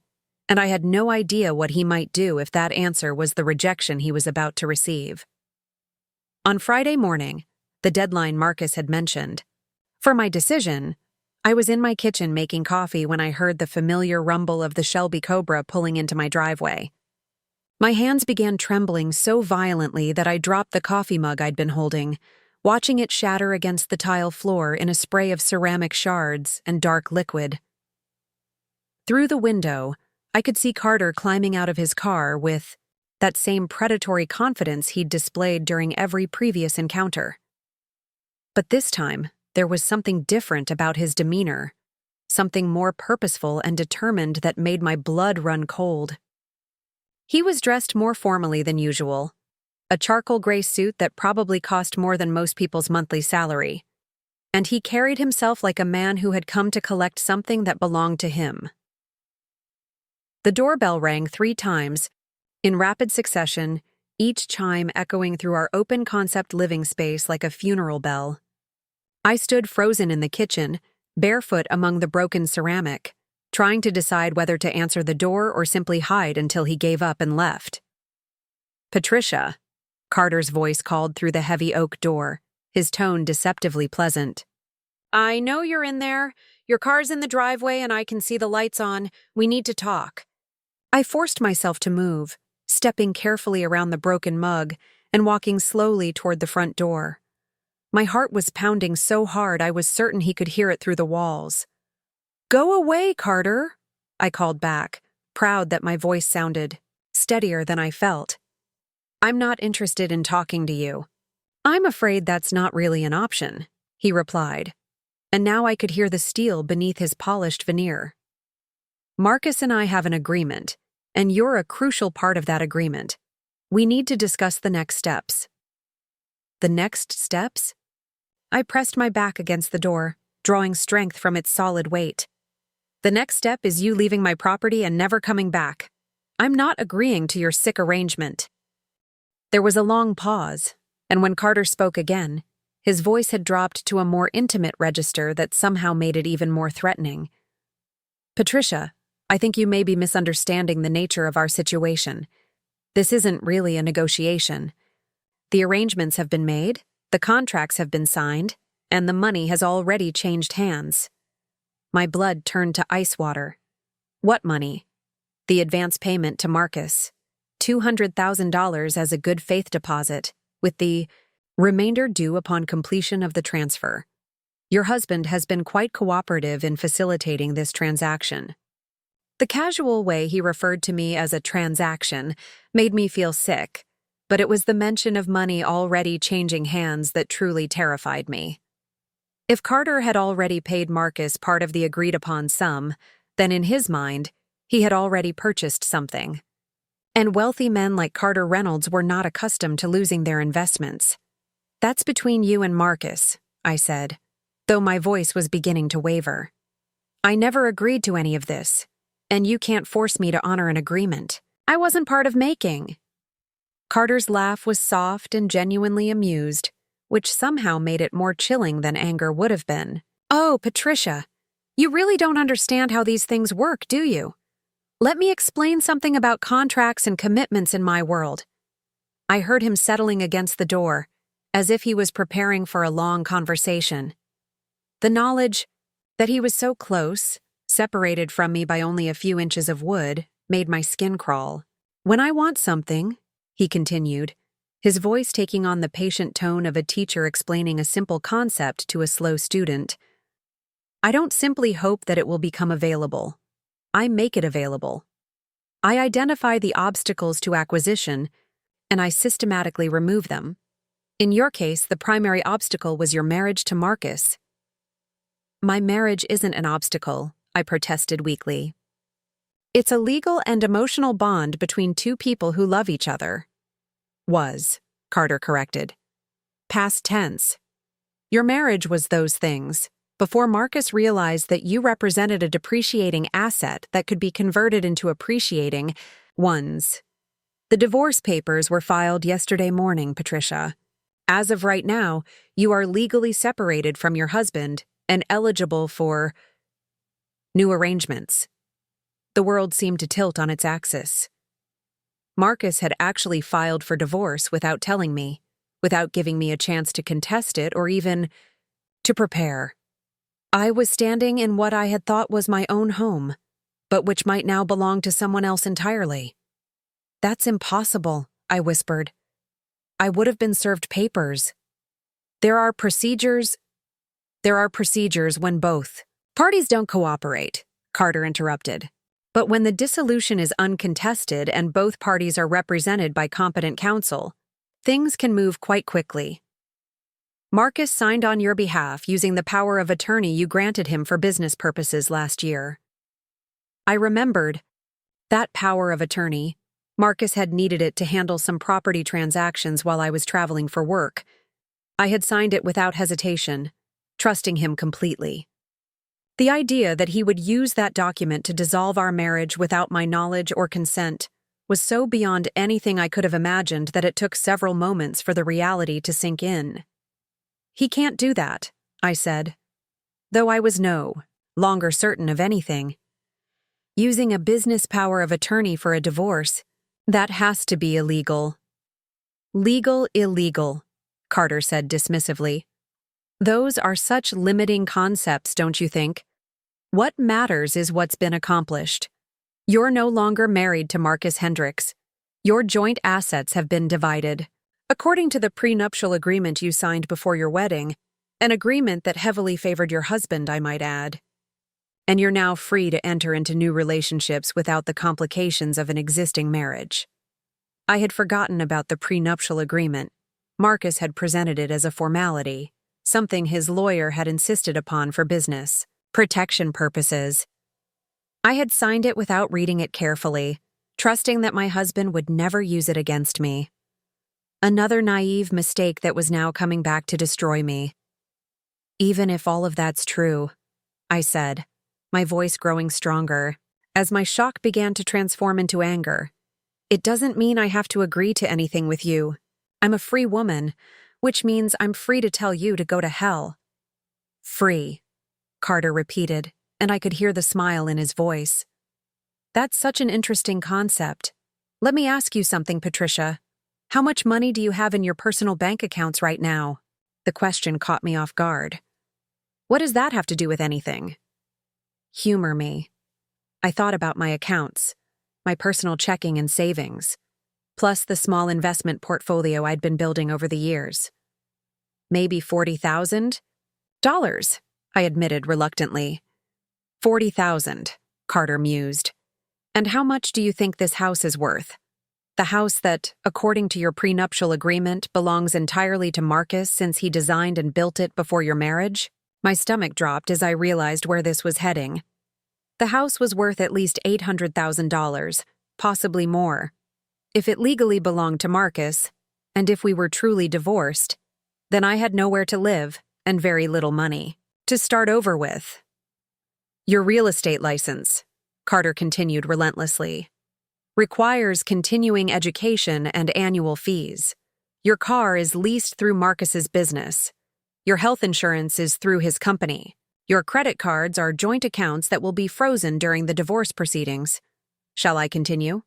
and I had no idea what he might do if that answer was the rejection he was about to receive. On Friday morning, the deadline Marcus had mentioned, for my decision, I was in my kitchen making coffee when I heard the familiar rumble of the Shelby Cobra pulling into my driveway. My hands began trembling so violently that I dropped the coffee mug I'd been holding, watching it shatter against the tile floor in a spray of ceramic shards and dark liquid. Through the window, I could see Carter climbing out of his car with that same predatory confidence he'd displayed during every previous encounter. But this time, there was something different about his demeanor, something more purposeful and determined that made my blood run cold. He was dressed more formally than usual, a charcoal gray suit that probably cost more than most people's monthly salary, and he carried himself like a man who had come to collect something that belonged to him. The doorbell rang 3 times, in rapid succession, each chime echoing through our open-concept living space like a funeral bell. I stood frozen in the kitchen, barefoot among the broken ceramic, trying to decide whether to answer the door or simply hide until he gave up and left. "Patricia," Carter's voice called through the heavy oak door, his tone deceptively pleasant. "I know you're in there. Your car's in the driveway and I can see the lights on. We need to talk." I forced myself to move, stepping carefully around the broken mug and walking slowly toward the front door. My heart was pounding so hard I was certain he could hear it through the walls. "Go away, Carter," I called back, proud that my voice sounded steadier than I felt. "I'm not interested in talking to you." "I'm afraid that's not really an option," he replied, and now I could hear the steel beneath his polished veneer. "Marcus and I have an agreement, and you're a crucial part of that agreement. We need to discuss the next steps." "The next steps?" I pressed my back against the door, drawing strength from its solid weight. "The next step is you leaving my property and never coming back. I'm not agreeing to your sick arrangement." There was a long pause, and when Carter spoke again, his voice had dropped to a more intimate register that somehow made it even more threatening. "Patricia, I think you may be misunderstanding the nature of our situation. This isn't really a negotiation. The arrangements have been made, the contracts have been signed, and the money has already changed hands." My blood turned to ice water. "What money?" "The advance payment to Marcus. $200,000 as a good faith deposit, with the remainder due upon completion of the transfer. Your husband has been quite cooperative in facilitating this transaction." The casual way he referred to me as a transaction made me feel sick, but it was the mention of money already changing hands that truly terrified me. If Carter had already paid Marcus part of the agreed-upon sum, then in his mind, he had already purchased something. And wealthy men like Carter Reynolds were not accustomed to losing their investments. "That's between you and Marcus," I said, though my voice was beginning to waver. "I never agreed to any of this, and you can't force me to honor an agreement I wasn't part of making." Carter's laugh was soft and genuinely amused, which somehow made it more chilling than anger would have been. "Oh, Patricia, you really don't understand how these things work, do you? Let me explain something about contracts and commitments in my world." I heard him settling against the door, as if he was preparing for a long conversation. The knowledge that he was so close, separated from me by only a few inches of wood, made my skin crawl. "When I want something," he continued, his voice taking on the patient tone of a teacher explaining a simple concept to a slow student, "I don't simply hope that it will become available. I make it available. I identify the obstacles to acquisition, and I systematically remove them. In your case, the primary obstacle was your marriage to Marcus." "My marriage isn't an obstacle," I protested weakly. "It's a legal and emotional bond between 2 people who love each other." "Was," Carter corrected. "Past tense. Your marriage was those things, before Marcus realized that you represented a depreciating asset that could be converted into appreciating ones. The divorce papers were filed yesterday morning, Patricia. As of right now, you are legally separated from your husband and eligible for new arrangements." The world seemed to tilt on its axis. Marcus had actually filed for divorce without telling me, without giving me a chance to contest it or even to prepare. I was standing in what I had thought was my own home, but which might now belong to someone else entirely. "That's impossible," I whispered. "I would have been served papers." There are procedures when both parties don't cooperate," Carter interrupted. "But when the dissolution is uncontested and both parties are represented by competent counsel, things can move quite quickly. Marcus signed on your behalf using the power of attorney you granted him for business purposes last year." I remembered that power of attorney. Marcus had needed it to handle some property transactions while I was traveling for work. I had signed it without hesitation, trusting him completely. The idea that he would use that document to dissolve our marriage without my knowledge or consent was so beyond anything I could have imagined that it took several moments for the reality to sink in. "He can't do that," I said, though I was no longer certain of anything. "Using a business power of attorney for a divorce, that has to be illegal." "Legal, illegal," Carter said dismissively. "Those are such limiting concepts, don't you think? What matters is what's been accomplished. You're no longer married to Marcus Hendricks. Your joint assets have been divided, according to the prenuptial agreement you signed before your wedding, an agreement that heavily favored your husband, I might add. And you're now free to enter into new relationships without the complications of an existing marriage." I had forgotten about the prenuptial agreement. Marcus had presented it as a formality, something his lawyer had insisted upon for business protection purposes. I had signed it without reading it carefully, trusting that my husband would never use it against me. Another naive mistake that was now coming back to destroy me. "Even if all of that's true," I said, my voice growing stronger, as my shock began to transform into anger, "it doesn't mean I have to agree to anything with you. I'm a free woman, which means I'm free to tell you to go to hell." "Free," Carter repeated, and I could hear the smile in his voice. "That's such an interesting concept. Let me ask you something, Patricia. How much money do you have in your personal bank accounts right now?" The question caught me off guard. "What does that have to do with anything?" "Humor me." I thought about my accounts, my personal checking and savings, plus the small investment portfolio I'd been building over the years. "Maybe $40,000? I admitted reluctantly. $40,000, Carter mused. "And how much do you think this house is worth? The house that, according to your prenuptial agreement, belongs entirely to Marcus since he designed and built it before your marriage?" My stomach dropped as I realized where this was heading. The house was worth at least $800,000, possibly more. If it legally belonged to Marcus, and if we were truly divorced, then I had nowhere to live and very little money to start over with. "Your real estate license," Carter continued relentlessly, "requires continuing education and annual fees. Your car is leased through Marcus's business. Your health insurance is through his company. Your credit cards are joint accounts that will be frozen during the divorce proceedings. Shall I continue?"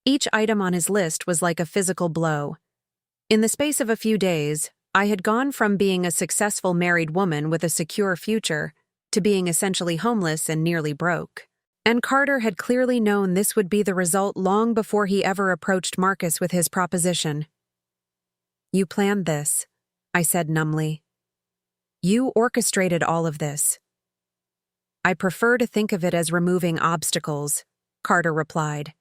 Each item on his list was like a physical blow. In the space of a few days, I had gone from being a successful married woman with a secure future to being essentially homeless and nearly broke. And Carter had clearly known this would be the result long before he ever approached Marcus with his proposition. "You planned this," I said numbly. "You orchestrated all of this." "I prefer to think of it as removing obstacles," Carter replied.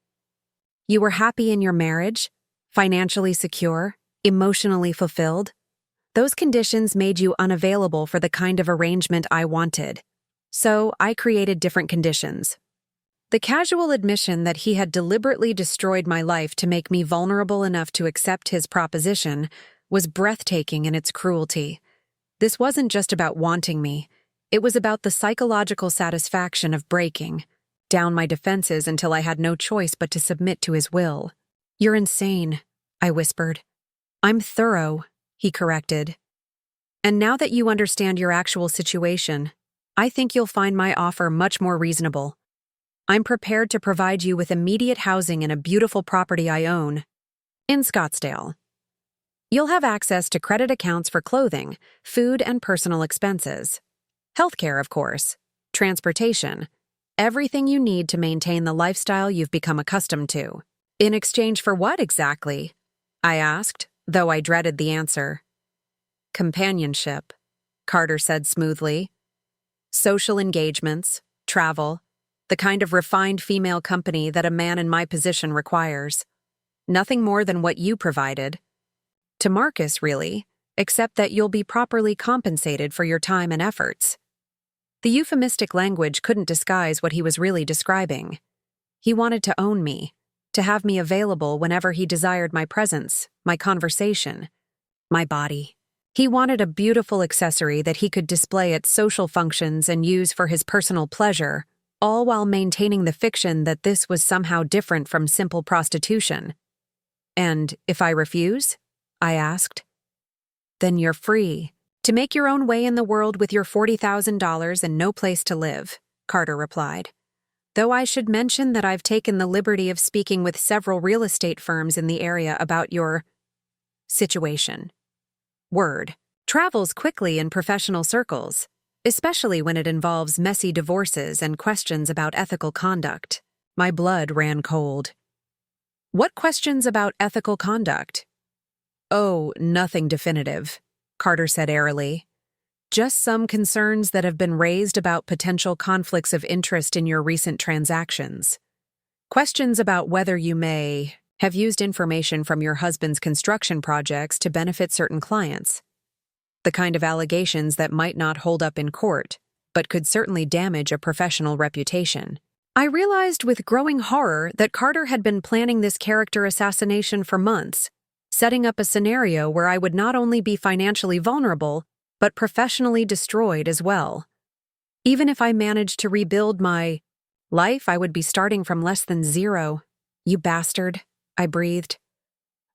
"You were happy in your marriage, financially secure, emotionally fulfilled. Those conditions made you unavailable for the kind of arrangement I wanted. So I created different conditions." The casual admission that he had deliberately destroyed my life to make me vulnerable enough to accept his proposition was breathtaking in its cruelty. This wasn't just about wanting me. It was about the psychological satisfaction of breaking down my defenses until I had no choice but to submit to his will. "You're insane," I whispered. "I'm thorough," he corrected. "And now that you understand your actual situation, I think you'll find my offer much more reasonable. I'm prepared to provide you with immediate housing in a beautiful property I own in Scottsdale." You'll have access to credit accounts for clothing, food, and personal expenses. Healthcare, of course. Transportation. Everything you need to maintain the lifestyle you've become accustomed to. In exchange for what exactly? I asked, though I dreaded the answer. Companionship, Carter said smoothly. Social engagements, travel, the kind of refined female company that a man in my position requires. Nothing more than what you provided. To Marcus, really, except that you'll be properly compensated for your time and efforts. The euphemistic language couldn't disguise what he was really describing. He wanted to own me, to have me available whenever he desired my presence, my conversation, my body. He wanted a beautiful accessory that he could display at social functions and use for his personal pleasure, all while maintaining the fiction that this was somehow different from simple prostitution. And if I refuse? I asked. Then you're free to make your own way in the world with your $40,000 and no place to live, Carter replied. Though I should mention that I've taken the liberty of speaking with several real estate firms in the area about your situation. Word travels quickly in professional circles, especially when it involves messy divorces and questions about ethical conduct. My blood ran cold. What questions about ethical conduct? Oh, nothing definitive, Carter said airily. Just some concerns that have been raised about potential conflicts of interest in your recent transactions. Questions about whether you may have used information from your husband's construction projects to benefit certain clients. The kind of allegations that might not hold up in court, but could certainly damage a professional reputation. I realized with growing horror that Carter had been planning this character assassination for months, setting up a scenario where I would not only be financially vulnerable, but professionally destroyed as well. Even if I managed to rebuild my life, I would be starting from less than zero. You bastard, I breathed.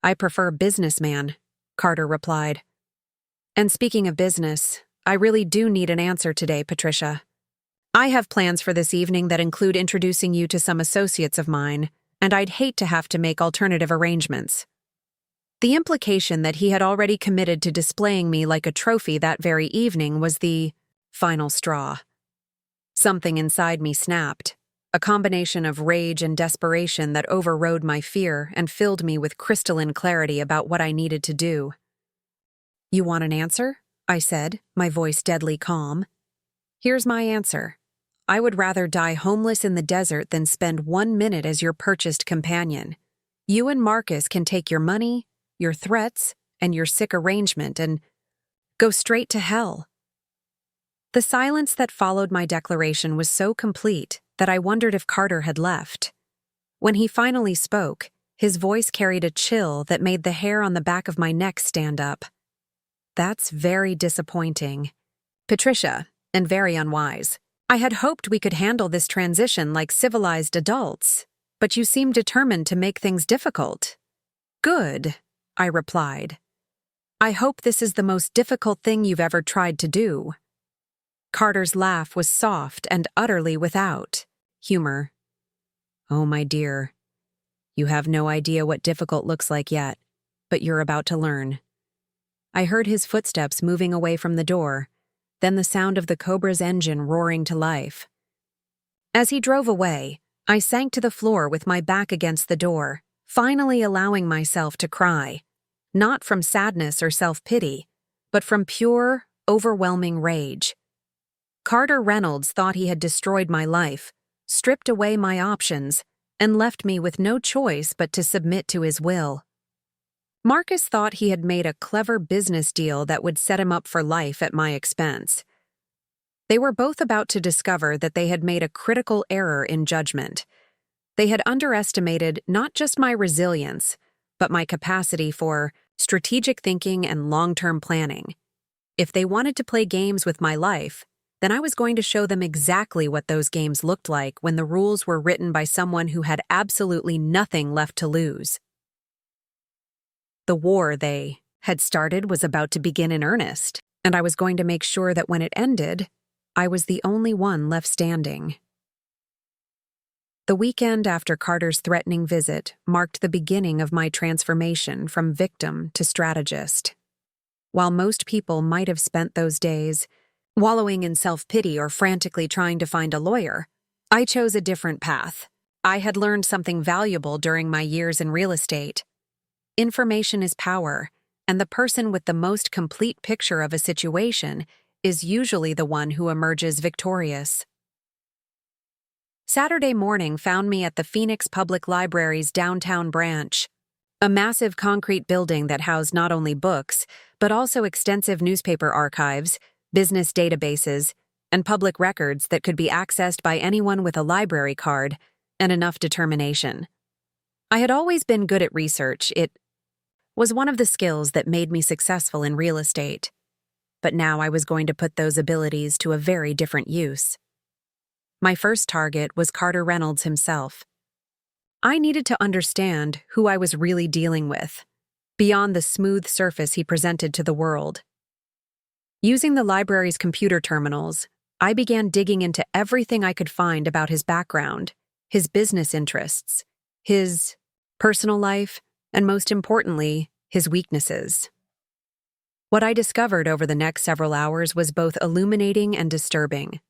I prefer businessman, Carter replied. And speaking of business, I really do need an answer today, Patricia. I have plans for this evening that include introducing you to some associates of mine, and I'd hate to have to make alternative arrangements. The implication that he had already committed to displaying me like a trophy that very evening was the final straw. Something inside me snapped, a combination of rage and desperation that overrode my fear and filled me with crystalline clarity about what I needed to do. You want an answer? I said, my voice deadly calm. Here's my answer. I would rather die homeless in the desert than spend 1 minute as your purchased companion. You and Marcus can take your money, your threats, and your sick arrangement and go straight to hell. The silence that followed my declaration was so complete that I wondered if Carter had left. When he finally spoke, his voice carried a chill that made the hair on the back of my neck stand up. That's very disappointing, Patricia, and very unwise. I had hoped we could handle this transition like civilized adults, but you seem determined to make things difficult. Good, I replied. I hope this is the most difficult thing you've ever tried to do. Carter's laugh was soft and utterly without humor. Oh, my dear, you have no idea what difficult looks like yet, but you're about to learn. I heard his footsteps moving away from the door, then the sound of the Cobra's engine roaring to life. As he drove away, I sank to the floor with my back against the door, finally allowing myself to cry, not from sadness or self-pity, but from pure, overwhelming rage. Carter Reynolds thought he had destroyed my life, stripped away my options, and left me with no choice but to submit to his will. Marcus thought he had made a clever business deal that would set him up for life at my expense. They were both about to discover that they had made a critical error in judgment. They had underestimated not just my resilience, but my capacity for strategic thinking and long-term planning. If they wanted to play games with my life, then I was going to show them exactly what those games looked like when the rules were written by someone who had absolutely nothing left to lose. The war they had started was about to begin in earnest, and I was going to make sure that when it ended, I was the only one left standing. The weekend after Carter's threatening visit marked the beginning of my transformation from victim to strategist. While most people might have spent those days wallowing in self-pity or frantically trying to find a lawyer, I chose a different path. I had learned something valuable during my years in real estate. Information is power, and the person with the most complete picture of a situation is usually the one who emerges victorious. Saturday morning found me at the Phoenix Public Library's downtown branch, a massive concrete building that housed not only books, but also extensive newspaper archives, business databases, and public records that could be accessed by anyone with a library card and enough determination. I had always been good at research. It was one of the skills that made me successful in real estate. But now I was going to put those abilities to a very different use. My first target was Carter Reynolds himself. I needed to understand who I was really dealing with, beyond the smooth surface he presented to the world. Using the library's computer terminals, I began digging into everything I could find about his background, his business interests, his personal life, and most importantly, his weaknesses. What I discovered over the next several hours was both illuminating and disturbing.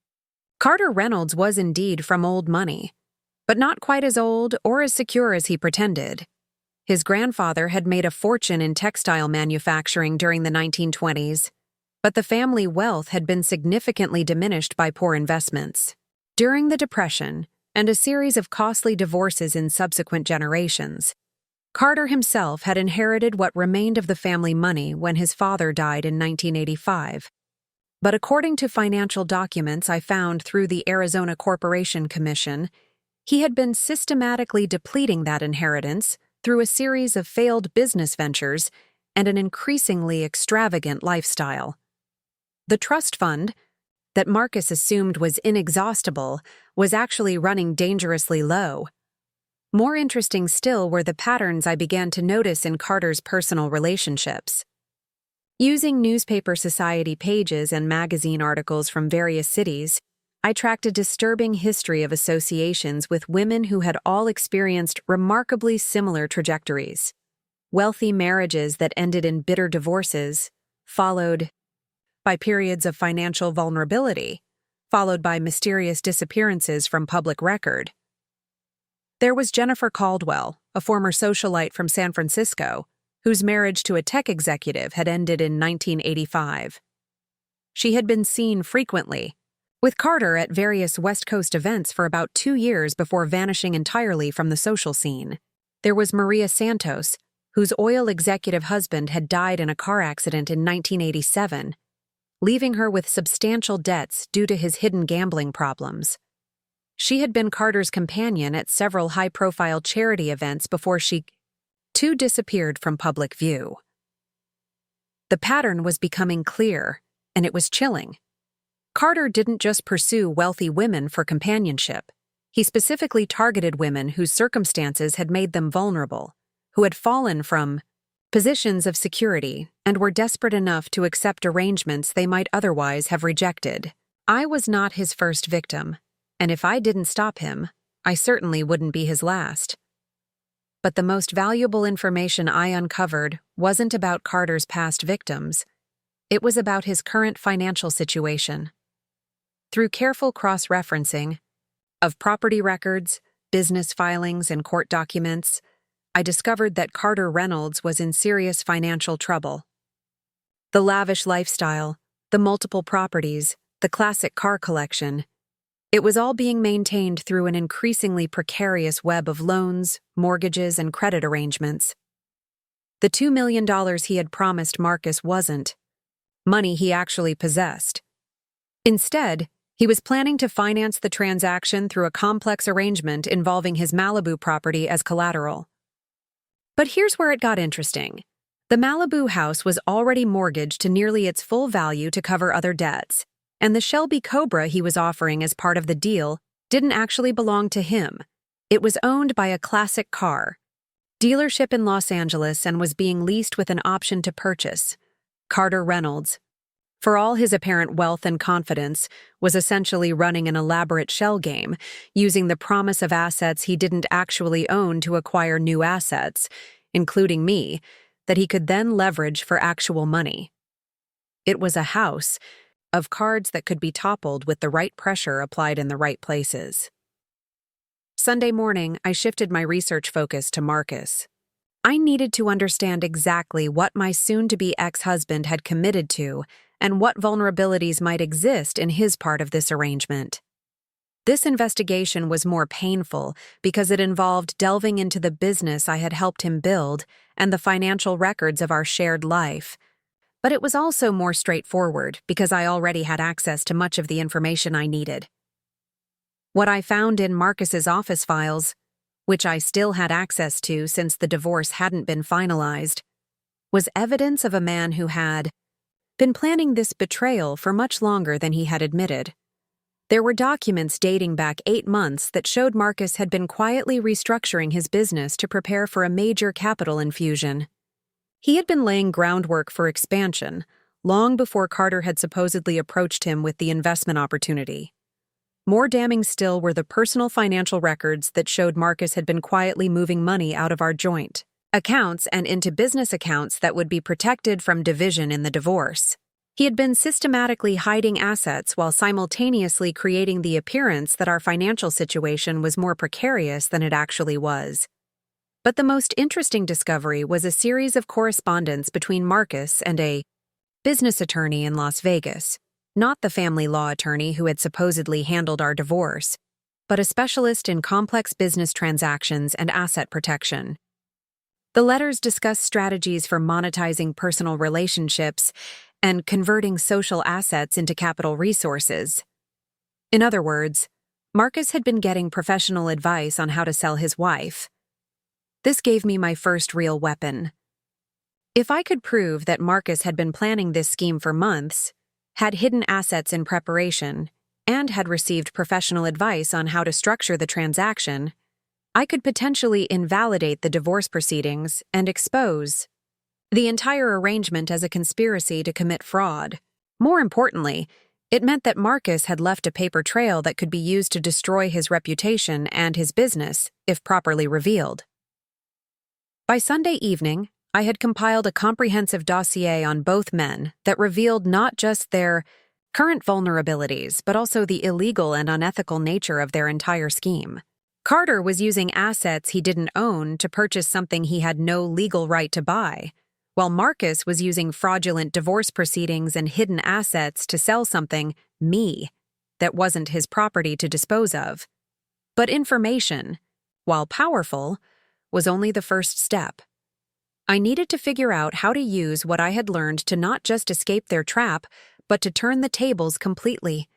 Carter Reynolds was indeed from old money, but not quite as old or as secure as he pretended. His grandfather had made a fortune in textile manufacturing during the 1920s, but the family wealth had been significantly diminished by poor investments. During the Depression and a series of costly divorces in subsequent generations, Carter himself had inherited what remained of the family money when his father died in 1985. But according to financial documents I found through the Arizona Corporation Commission, he had been systematically depleting that inheritance through a series of failed business ventures and an increasingly extravagant lifestyle. The trust fund, that Marcus assumed was inexhaustible, was actually running dangerously low. More interesting still were the patterns I began to notice in Carter's personal relationships. Using newspaper society pages and magazine articles from various cities, I tracked a disturbing history of associations with women who had all experienced remarkably similar trajectories. Wealthy marriages that ended in bitter divorces, followed by periods of financial vulnerability, followed by mysterious disappearances from public record. There was Jennifer Caldwell, a former socialite from San Francisco, whose marriage to a tech executive had ended in 1985. She had been seen frequently with Carter at various West Coast events for about 2 years before vanishing entirely from the social scene. There was Maria Santos, whose oil executive husband had died in a car accident in 1987, leaving her with substantial debts due to his hidden gambling problems. She had been Carter's companion at several high-profile charity events before she too disappeared from public view. The pattern was becoming clear, and it was chilling. Carter didn't just pursue wealthy women for companionship. He specifically targeted women whose circumstances had made them vulnerable, who had fallen from positions of security and were desperate enough to accept arrangements they might otherwise have rejected. I was not his first victim, and if I didn't stop him, I certainly wouldn't be his last. But the most valuable information I uncovered wasn't about Carter's past victims. It was about his current financial situation. Through careful cross-referencing of property records, business filings, and court documents, I discovered that Carter Reynolds was in serious financial trouble. The lavish lifestyle, the multiple properties, the classic car collection, it was all being maintained through an increasingly precarious web of loans, mortgages, and credit arrangements. The $2 million he had promised Marcus wasn't money he actually possessed. Instead, he was planning to finance the transaction through a complex arrangement involving his Malibu property as collateral. But here's where it got interesting. The Malibu house was already mortgaged to nearly its full value to cover other debts, and the Shelby Cobra he was offering as part of the deal didn't actually belong to him. It was owned by a classic car dealership in Los Angeles and was being leased with an option to purchase. Carter Reynolds, for all his apparent wealth and confidence, was essentially running an elaborate shell game, using the promise of assets he didn't actually own to acquire new assets, including me, that he could then leverage for actual money. It was a house of cards that could be toppled with the right pressure applied in the right places. Sunday morning, I shifted my research focus to Marcus. I needed to understand exactly what my soon-to-be ex-husband had committed to and what vulnerabilities might exist in his part of this arrangement. This investigation was more painful because it involved delving into the business I had helped him build and the financial records of our shared life. But it was also more straightforward because I already had access to much of the information I needed. What I found in Marcus's office files, which I still had access to since the divorce hadn't been finalized, was evidence of a man who had been planning this betrayal for much longer than he had admitted. There were documents dating back 8 months that showed Marcus had been quietly restructuring his business to prepare for a major capital infusion. He had been laying groundwork for expansion long before Carter had supposedly approached him with the investment opportunity. More damning still were the personal financial records that showed Marcus had been quietly moving money out of our joint accounts and into business accounts that would be protected from division in the divorce. He had been systematically hiding assets while simultaneously creating the appearance that our financial situation was more precarious than it actually was. But the most interesting discovery was a series of correspondence between Marcus and a business attorney in Las Vegas, not the family law attorney who had supposedly handled our divorce, but a specialist in complex business transactions and asset protection. The letters discussed strategies for monetizing personal relationships and converting social assets into capital resources. In other words, Marcus had been getting professional advice on how to sell his wife. This gave me my first real weapon. If I could prove that Marcus had been planning this scheme for months, had hidden assets in preparation, and had received professional advice on how to structure the transaction, I could potentially invalidate the divorce proceedings and expose the entire arrangement as a conspiracy to commit fraud. More importantly, it meant that Marcus had left a paper trail that could be used to destroy his reputation and his business if properly revealed. By Sunday evening, I had compiled a comprehensive dossier on both men that revealed not just their current vulnerabilities, but also the illegal and unethical nature of their entire scheme. Carter was using assets he didn't own to purchase something he had no legal right to buy, while Marcus was using fraudulent divorce proceedings and hidden assets to sell something, me, that wasn't his property to dispose of. But information, while powerful, was only the first step. I needed to figure out how to use what I had learned to not just escape their trap, but to turn the tables completely.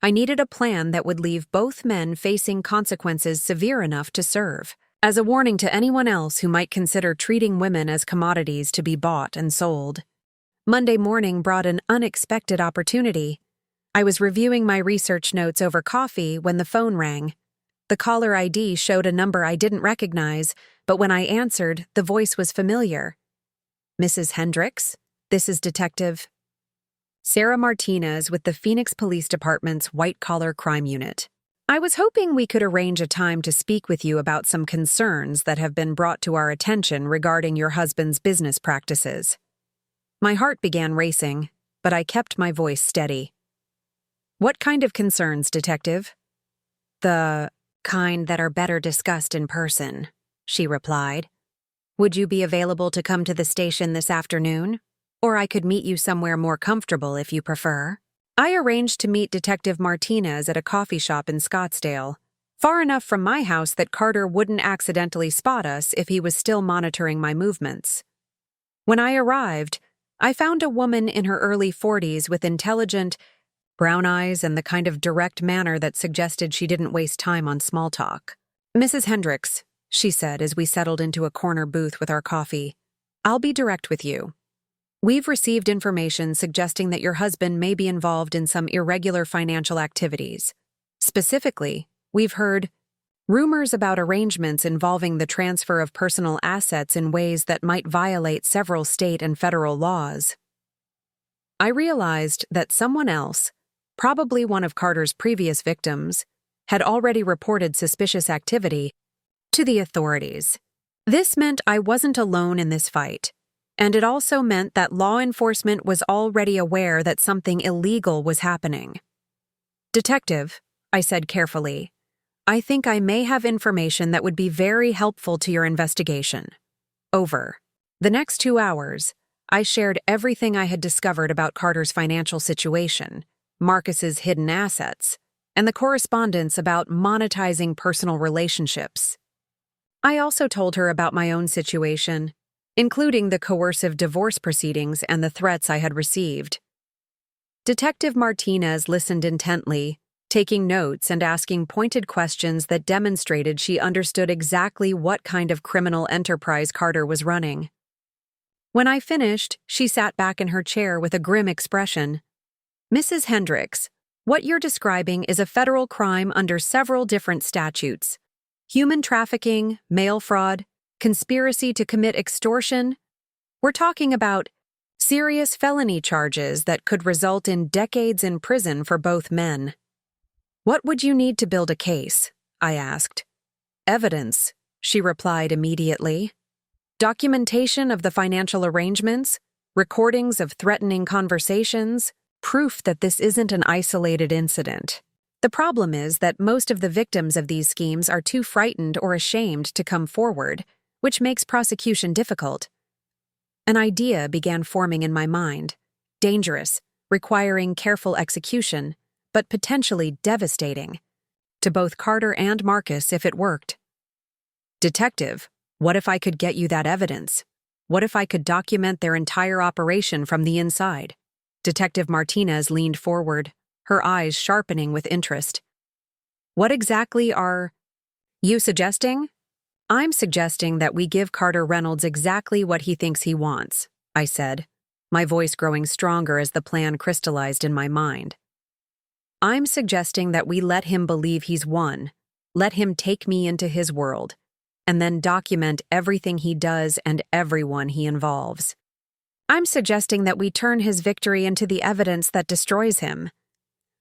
I needed a plan that would leave both men facing consequences severe enough to serve, as a warning to anyone else who might consider treating women as commodities to be bought and sold. Monday morning brought an unexpected opportunity. I was reviewing my research notes over coffee when the phone rang. The caller ID showed a number I didn't recognize, but when I answered, the voice was familiar. "Mrs. Hendricks, this is Detective Sarah Martinez with the Phoenix Police Department's White-Collar Crime Unit. I was hoping we could arrange a time to speak with you about some concerns that have been brought to our attention regarding your husband's business practices." My heart began racing, but I kept my voice steady. "What kind of concerns, Detective?" "The kind that are better discussed in person," she replied. "Would you be available to come to the station this afternoon? Or I could meet you somewhere more comfortable if you prefer." I arranged to meet Detective Martinez at a coffee shop in Scottsdale, far enough from my house that Carter wouldn't accidentally spot us if he was still monitoring my movements. When I arrived, I found a woman in her early 40s with intelligent brown eyes and the kind of direct manner that suggested she didn't waste time on small talk. "Mrs. Hendricks," she said as we settled into a corner booth with our coffee, "I'll be direct with you. We've received information suggesting that your husband may be involved in some irregular financial activities. Specifically, we've heard rumors about arrangements involving the transfer of personal assets in ways that might violate several state and federal laws." I realized that someone else, probably one of Carter's previous victims, had already reported suspicious activity to the authorities. This meant I wasn't alone in this fight, and it also meant that law enforcement was already aware that something illegal was happening. "Detective," I said carefully, "I think I may have information that would be very helpful to your investigation." Over. The next 2 hours, I shared everything I had discovered about Carter's financial situation, Marcus's hidden assets, and the correspondence about monetizing personal relationships. I also told her about my own situation, including the coercive divorce proceedings and the threats I had received. Detective Martinez listened intently, taking notes and asking pointed questions that demonstrated she understood exactly what kind of criminal enterprise Carter was running. When I finished, she sat back in her chair with a grim expression. "Mrs. Hendricks, what you're describing is a federal crime under several different statutes: human trafficking, mail fraud, conspiracy to commit extortion. We're talking about serious felony charges that could result in decades in prison for both men." "What would you need to build a case?" I asked. "Evidence," she replied immediately. "Documentation of the financial arrangements, recordings of threatening conversations, proof that this isn't an isolated incident. The problem is that most of the victims of these schemes are too frightened or ashamed to come forward, which makes prosecution difficult." An idea began forming in my mind. Dangerous, requiring careful execution, but potentially devastating to both Carter and Marcus if it worked. "Detective, what if I could get you that evidence? What if I could document their entire operation from the inside?" Detective Martinez leaned forward, her eyes sharpening with interest. "What exactly are you suggesting?" "I'm suggesting that we give Carter Reynolds exactly what he thinks he wants," I said, my voice growing stronger as the plan crystallized in my mind. "I'm suggesting that we let him believe he's won, let him take me into his world, and then document everything he does and everyone he involves. I'm suggesting that we turn his victory into the evidence that destroys him."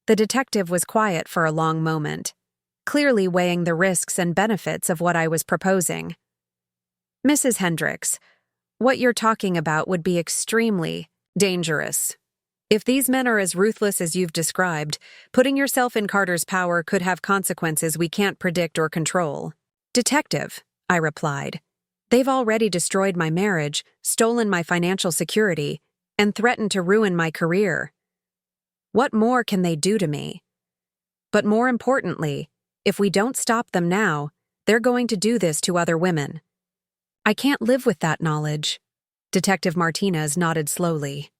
The detective was quiet for a long moment, clearly weighing the risks and benefits of what I was proposing. "Mrs. Hendricks, what you're talking about would be extremely dangerous. If these men are as ruthless as you've described, putting yourself in Carter's power could have consequences we can't predict or control." "Detective," I replied, "they've already destroyed my marriage, stolen my financial security, and threatened to ruin my career. What more can they do to me? But more importantly, if we don't stop them now, they're going to do this to other women. I can't live with that knowledge." Detective Martinez nodded slowly.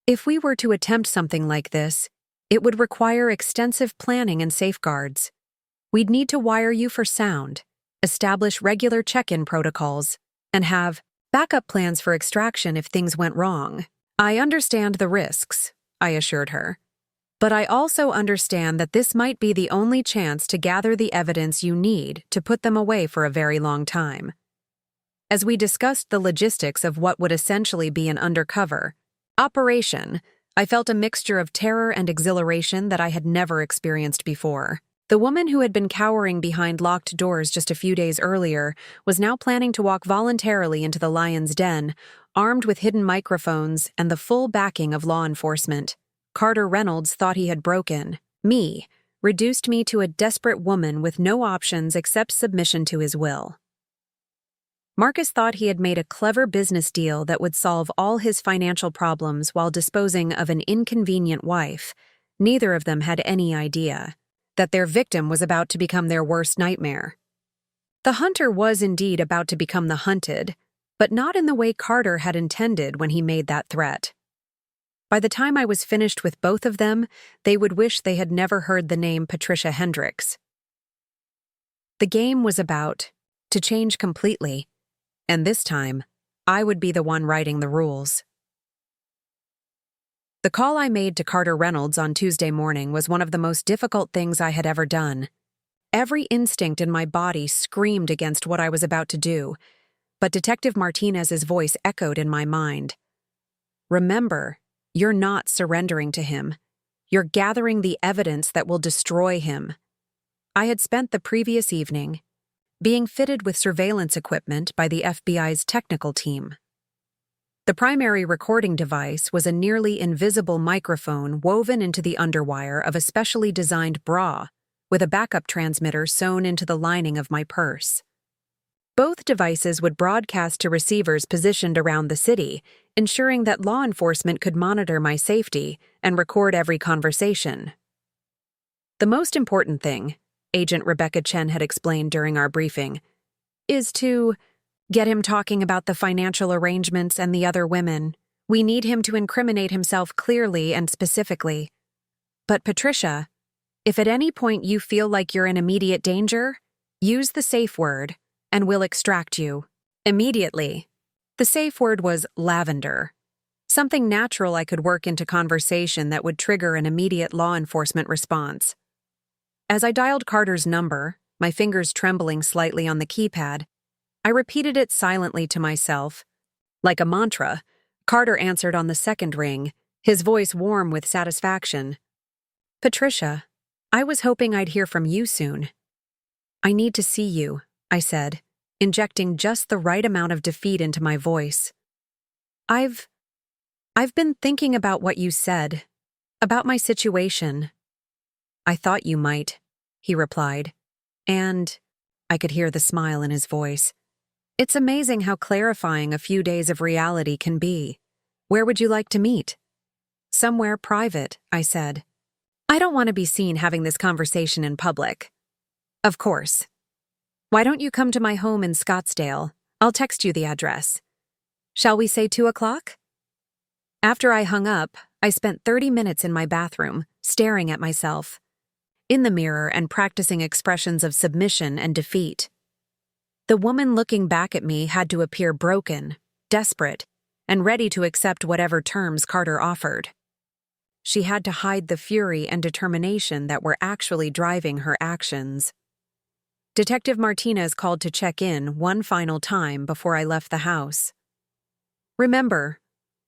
"If we were to attempt something like this, it would require extensive planning and safeguards. We'd need to wire you for sound, establish regular check-in protocols, and have backup plans for extraction if things went wrong." "I understand the risks," I assured her. "But I also understand that this might be the only chance to gather the evidence you need to put them away for a very long time." As we discussed the logistics of what would essentially be an undercover operation, I felt a mixture of terror and exhilaration that I had never experienced before. The woman who had been cowering behind locked doors just a few days earlier was now planning to walk voluntarily into the lion's den, armed with hidden microphones and the full backing of law enforcement. Carter Reynolds thought he had broken me, reduced me to a desperate woman with no options except submission to his will. Marcus thought he had made a clever business deal that would solve all his financial problems while disposing of an inconvenient wife. Neither of them had any idea that their victim was about to become their worst nightmare. The hunter was indeed about to become the hunted, but not in the way Carter had intended when he made that threat. By the time I was finished with both of them, they would wish they had never heard the name Patricia Hendricks. The game was about to change completely, and this time, I would be the one writing the rules. The call I made to Carter Reynolds on Tuesday morning was one of the most difficult things I had ever done. Every instinct in my body screamed against what I was about to do, but Detective Martinez's voice echoed in my mind. "Remember, You're not surrendering to him. You're gathering the evidence that will destroy him. I had spent the previous evening being fitted with surveillance equipment by the FBI's technical team. The primary recording device was a nearly invisible microphone woven into the underwire of a specially designed bra, with a backup transmitter sewn into the lining of my purse. Both devices would broadcast to receivers positioned around the city, ensuring that law enforcement could monitor my safety and record every conversation. The most important thing, Agent Rebecca Chen had explained during our briefing, is to get him talking about the financial arrangements and the other women. We need him to incriminate himself clearly and specifically. But Patricia, if at any point you feel like you're in immediate danger, use the safe word, and we'll extract you. Immediately. The safe word was lavender. Something natural I could work into conversation that would trigger an immediate law enforcement response. As I dialed Carter's number, my fingers trembling slightly on the keypad, I repeated it silently to myself. Like a mantra, Carter answered on the second ring, his voice warm with satisfaction. Patricia, I was hoping I'd hear from you soon. I need to see you, I said, injecting just the right amount of defeat into my voice. I've been thinking about what you said, about my situation. I thought you might, he replied, and I could hear the smile in his voice. It's amazing how clarifying a few days of reality can be. Where would you like to meet? Somewhere private, I said. I don't want to be seen having this conversation in public. Of course. Why don't you come to my home in Scottsdale? I'll text you the address. Shall we say 2 o'clock? After I hung up, I spent 30 minutes in my bathroom, staring at myself, in the mirror and practicing expressions of submission and defeat. The woman looking back at me had to appear broken, desperate, and ready to accept whatever terms Carter offered. She had to hide the fury and determination that were actually driving her actions. Detective Martinez called to check in one final time before I left the house. Remember,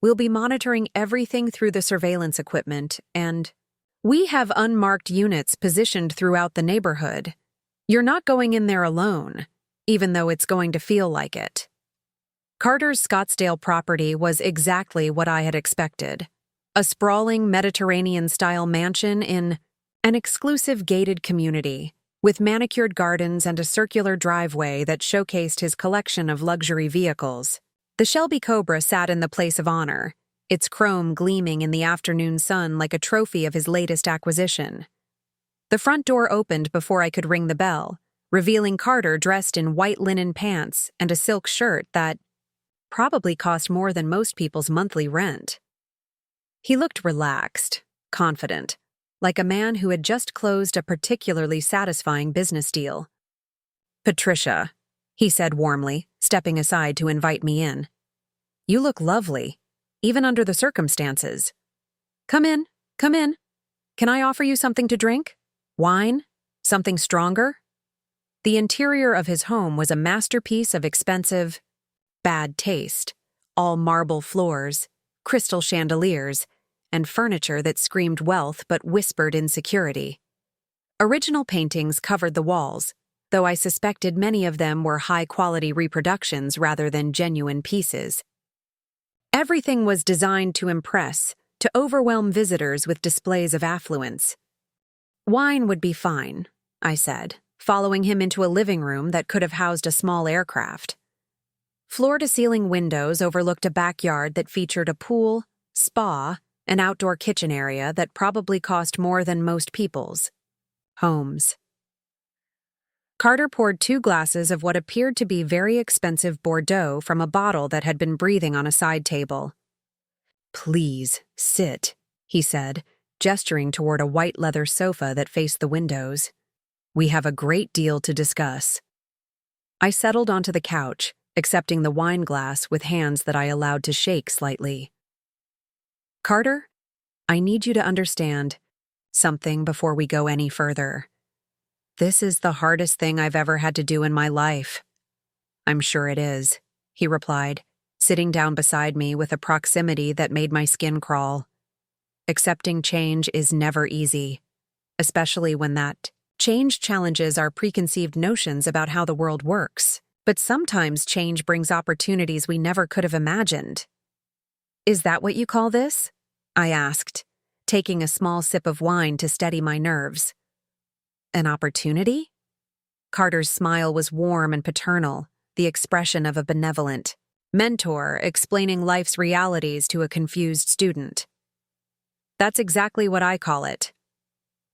we'll be monitoring everything through the surveillance equipment, and we have unmarked units positioned throughout the neighborhood. You're not going in there alone, even though it's going to feel like it. Carter's Scottsdale property was exactly what I had expected. A sprawling Mediterranean-style mansion in an exclusive gated community, with manicured gardens and a circular driveway that showcased his collection of luxury vehicles. The Shelby Cobra sat in the place of honor, its chrome gleaming in the afternoon sun like a trophy of his latest acquisition. The front door opened before I could ring the bell, revealing Carter dressed in white linen pants and a silk shirt that probably cost more than most people's monthly rent. He looked relaxed, confident, like a man who had just closed a particularly satisfying business deal. Patricia, he said warmly, stepping aside to invite me in. You look lovely, even under the circumstances. Come in, come in. Can I offer you something to drink? Wine? Something stronger? The interior of his home was a masterpiece of expensive, bad taste, all marble floors, crystal chandeliers, and furniture that screamed wealth but whispered insecurity. Original paintings covered the walls, though I suspected many of them were high-quality reproductions rather than genuine pieces. Everything was designed to impress, to overwhelm visitors with displays of affluence. Wine would be fine, I said, following him into a living room that could have housed a small aircraft. Floor-to-ceiling windows overlooked a backyard that featured a pool, spa, an outdoor kitchen area that probably cost more than most people's homes. Carter poured 2 glasses of what appeared to be very expensive Bordeaux from a bottle that had been breathing on a side table. Please, sit, he said, gesturing toward a white leather sofa that faced the windows. We have a great deal to discuss. I settled onto the couch, accepting the wine glass with hands that I allowed to shake slightly. Carter, I need you to understand something before we go any further. This is the hardest thing I've ever had to do in my life. I'm sure it is, he replied, sitting down beside me with a proximity that made my skin crawl. accepting change is never easy, especially when that change challenges our preconceived notions about how the world works. But sometimes change brings opportunities we never could have imagined. Is that what you call this? I asked, taking a small sip of wine to steady my nerves. An opportunity? Carter's smile was warm and paternal, the expression of a benevolent mentor explaining life's realities to a confused student. That's exactly what I call it.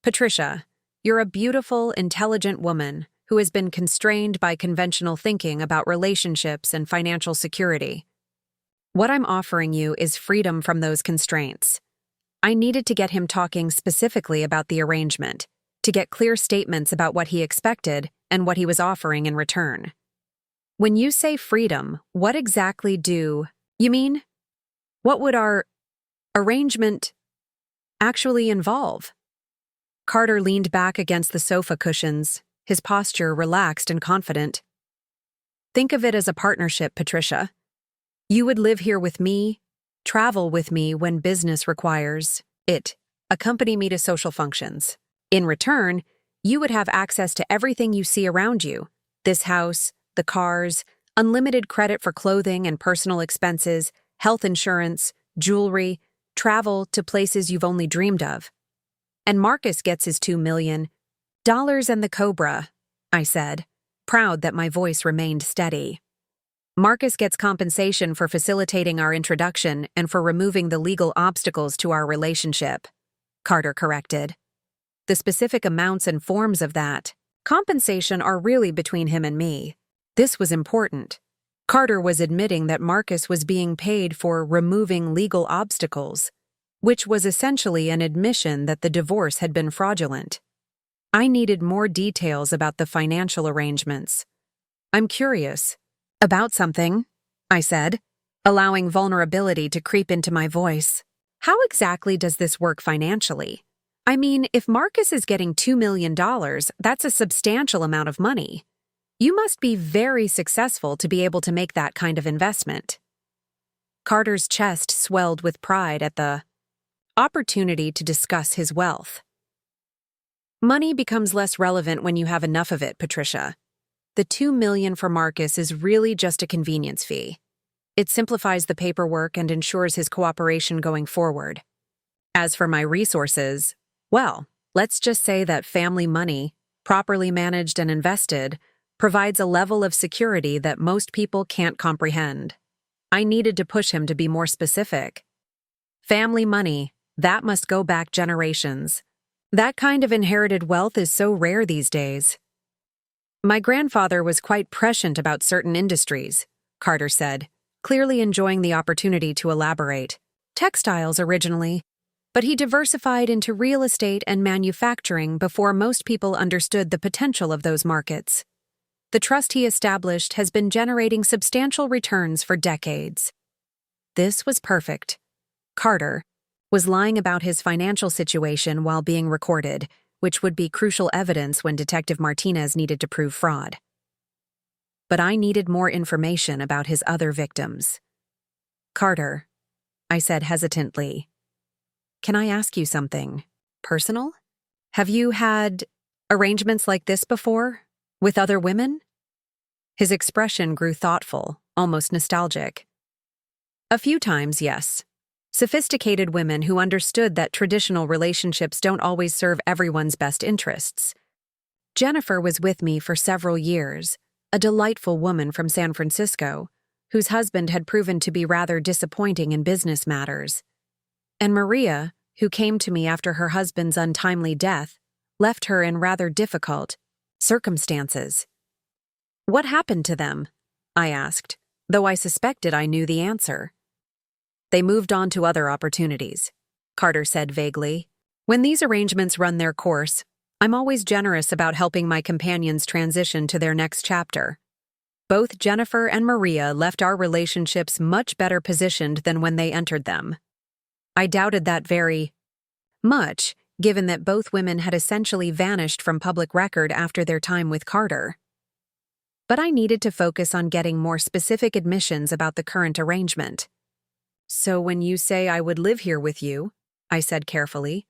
Patricia, you're a beautiful, intelligent woman who has been constrained by conventional thinking about relationships and financial security. What I'm offering you is freedom from those constraints. I needed to get him talking specifically about the arrangement, to get clear statements about what he expected and what he was offering in return. When you say freedom, what exactly do you mean? What would our arrangement actually involve? Carter leaned back against the sofa cushions, his posture relaxed and confident. Think of it as a partnership, Patricia. You would live here with me, travel with me when business requires it, accompany me to social functions. In return, you would have access to everything you see around you, this house, the cars, unlimited credit for clothing and personal expenses, health insurance, jewelry, travel to places you've only dreamed of. And Marcus gets his $2 million and the Cobra, I said, proud that my voice remained steady. Marcus gets compensation for facilitating our introduction and for removing the legal obstacles to our relationship, Carter corrected. The specific amounts and forms of that compensation are really between him and me. This was important. Carter was admitting that Marcus was being paid for removing legal obstacles, which was essentially an admission that the divorce had been fraudulent. I needed more details about the financial arrangements. I'm curious. About something, I said, allowing vulnerability to creep into my voice. How exactly does this work financially? I mean, if Marcus is getting $2 million, that's a substantial amount of money. You must be very successful to be able to make that kind of investment. Carter's chest swelled with pride at the opportunity to discuss his wealth. Money becomes less relevant when you have enough of it, Patricia. The $2 million for Marcus is really just a convenience fee. It simplifies the paperwork and ensures his cooperation going forward. As for my resources, well, let's just say that family money, properly managed and invested, provides a level of security that most people can't comprehend. I needed to push him to be more specific. Family money, that must go back generations. That kind of inherited wealth is so rare these days. My grandfather was quite prescient about certain industries, Carter said, clearly enjoying the opportunity to elaborate. Textiles originally, but he diversified into real estate and manufacturing before most people understood the potential of those markets. The trust he established has been generating substantial returns for decades. This was perfect. Carter was lying about his financial situation while being recorded, which would be crucial evidence when Detective Martinez needed to prove fraud. But I needed more information about his other victims. Carter, I said hesitantly, can I ask you something personal? Have you had arrangements like this before? With other women? His expression grew thoughtful, almost nostalgic. A few times, yes. Sophisticated women who understood that traditional relationships don't always serve everyone's best interests. Jennifer was with me for several years, a delightful woman from San Francisco, whose husband had proven to be rather disappointing in business matters. And Maria, who came to me after her husband's untimely death, left her in rather difficult circumstances. What happened to them? I asked, though I suspected I knew the answer. They moved on to other opportunities, Carter said vaguely. When these arrangements run their course, I'm always generous about helping my companions transition to their next chapter. Both Jennifer and Maria left our relationships much better positioned than when they entered them. I doubted that very much, given that both women had essentially vanished from public record after their time with Carter. But I needed to focus on getting more specific admissions about the current arrangement. So when you say I would live here with you, I said carefully.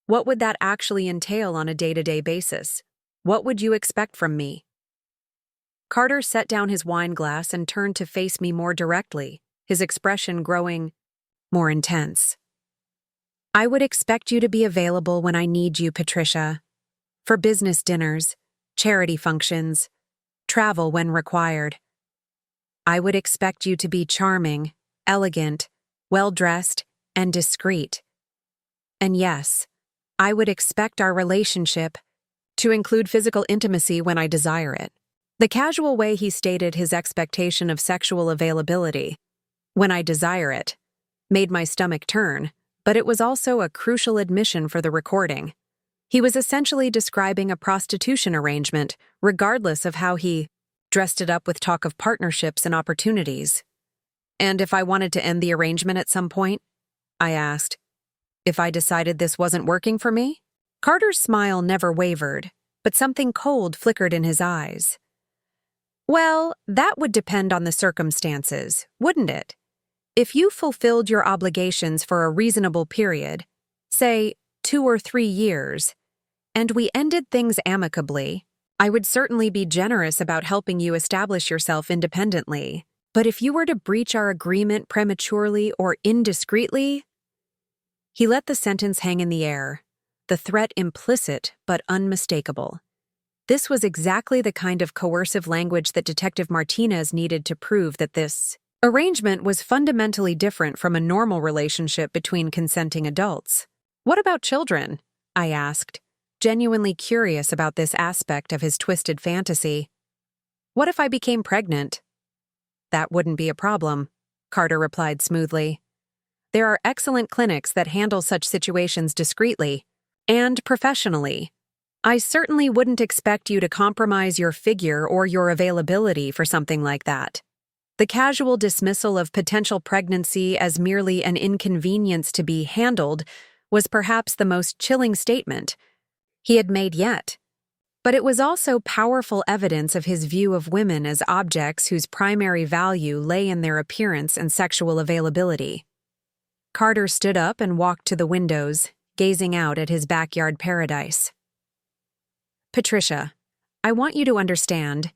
What would that actually entail on a day-to-day basis? What would you expect from me? Carter set down his wine glass and turned to face me more directly, his expression growing more intense. I would expect you to be available when I need you, Patricia. For business dinners, charity functions, travel when required. I would expect you to be charming, elegant, well-dressed, and discreet. And yes, I would expect our relationship to include physical intimacy when I desire it. The casual way he stated his expectation of sexual availability, when I desire it, made my stomach turn, but it was also a crucial admission for the recording. He was essentially describing a prostitution arrangement, regardless of how he dressed it up with talk of partnerships and opportunities. And if I wanted to end the arrangement at some point? I asked. If I decided this wasn't working for me? Carter's smile never wavered, but something cold flickered in his eyes. Well, that would depend on the circumstances, wouldn't it? If you fulfilled your obligations for a reasonable period, say 2 or 3 years, and we ended things amicably, I would certainly be generous about helping you establish yourself independently. But if you were to breach our agreement prematurely or indiscreetly— He let the sentence hang in the air, the threat implicit but unmistakable. This was exactly the kind of coercive language that Detective Martinez needed to prove that this arrangement was fundamentally different from a normal relationship between consenting adults. What about children? I asked, genuinely curious about this aspect of his twisted fantasy. What if I became pregnant? That wouldn't be a problem, Carter replied smoothly. There are excellent clinics that handle such situations discreetly and professionally. I certainly wouldn't expect you to compromise your figure or your availability for something like that. The casual dismissal of potential pregnancy as merely an inconvenience to be handled was perhaps the most chilling statement he had made yet. But it was also powerful evidence of his view of women as objects whose primary value lay in their appearance and sexual availability. Carter stood up and walked to the windows, gazing out at his backyard paradise. Patricia, I want you to understand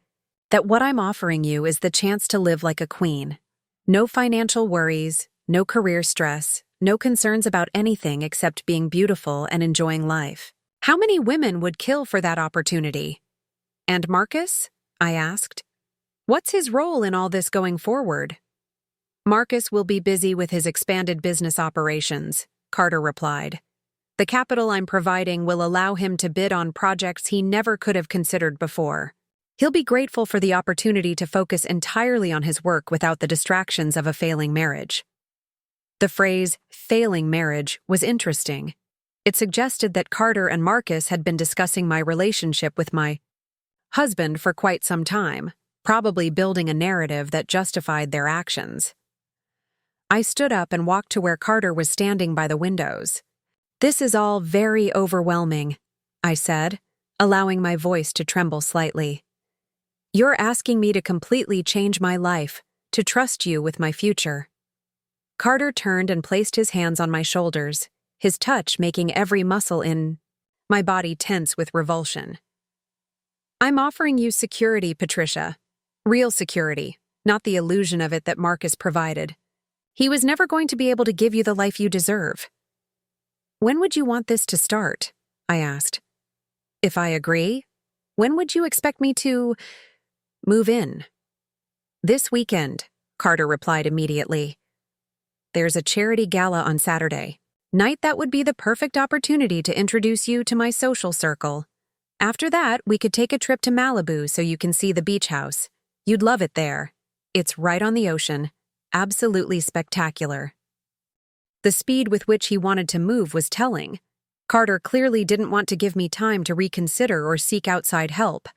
that what I'm offering you is the chance to live like a queen. No financial worries, no career stress, no concerns about anything except being beautiful and enjoying life. How many women would kill for that opportunity? And Marcus? I asked. What's his role in all this going forward? Marcus will be busy with his expanded business operations, Carter replied. The capital I'm providing will allow him to bid on projects he never could have considered before. He'll be grateful for the opportunity to focus entirely on his work without the distractions of a failing marriage. The phrase, failing marriage, was interesting. It suggested that Carter and Marcus had been discussing my relationship with my husband for quite some time, probably building a narrative that justified their actions. I stood up and walked to where Carter was standing by the windows. This is all very overwhelming, I said, allowing my voice to tremble slightly. You're asking me to completely change my life, to trust you with my future. Carter turned and placed his hands on my shoulders, his touch making every muscle in my body tense with revulsion. I'm offering you security, Patricia. Real security, not the illusion of it that Marcus provided. He was never going to be able to give you the life you deserve. When would you want this to start? I asked. If I agree, when would you expect me to move in? This weekend, Carter replied immediately. There's a charity gala on Saturday. Night that would be the perfect opportunity to introduce you to my social circle. After that, we could take a trip to Malibu so you can see the beach house. You'd love it there. It's right on the ocean. Absolutely spectacular. The speed with which he wanted to move was telling. Carter clearly didn't want to give me time to reconsider or seek outside help.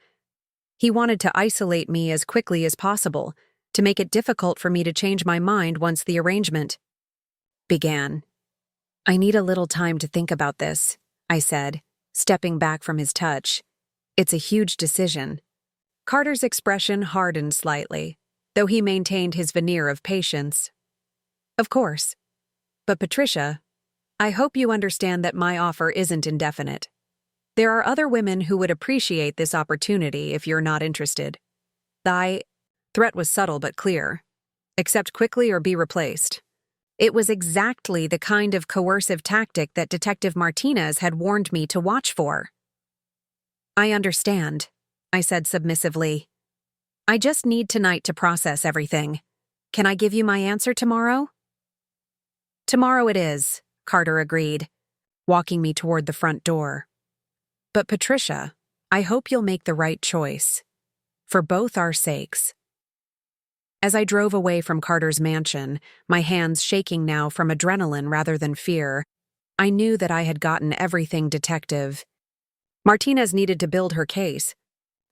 He wanted to isolate me as quickly as possible, to make it difficult for me to change my mind once the arrangement began. I need a little time to think about this, I said, stepping back from his touch. It's a huge decision. Carter's expression hardened slightly, though he maintained his veneer of patience. Of course. But Patricia, I hope you understand that my offer isn't indefinite. There are other women who would appreciate this opportunity if you're not interested. The threat was subtle but clear. Accept quickly or be replaced. It was exactly the kind of coercive tactic that Detective Martinez had warned me to watch for. I understand, I said submissively. I just need tonight to process everything. Can I give you my answer tomorrow? Tomorrow it is, Carter agreed, walking me toward the front door. But Patricia, I hope you'll make the right choice. For both our sakes. As I drove away from Carter's mansion, my hands shaking now from adrenaline rather than fear, I knew that I had gotten everything Detective Martinez needed to build her case.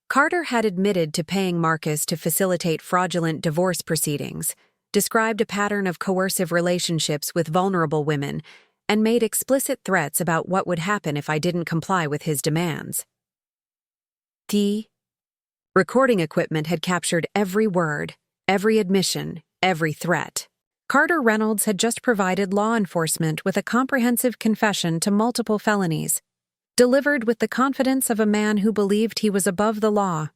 Carter had admitted to paying Marcus to facilitate fraudulent divorce proceedings, described a pattern of coercive relationships with vulnerable women, and made explicit threats about what would happen if I didn't comply with his demands. The recording equipment had captured every word, every admission, every threat. Carter Reynolds had just provided law enforcement with a comprehensive confession to multiple felonies, delivered with the confidence of a man who believed he was above the law.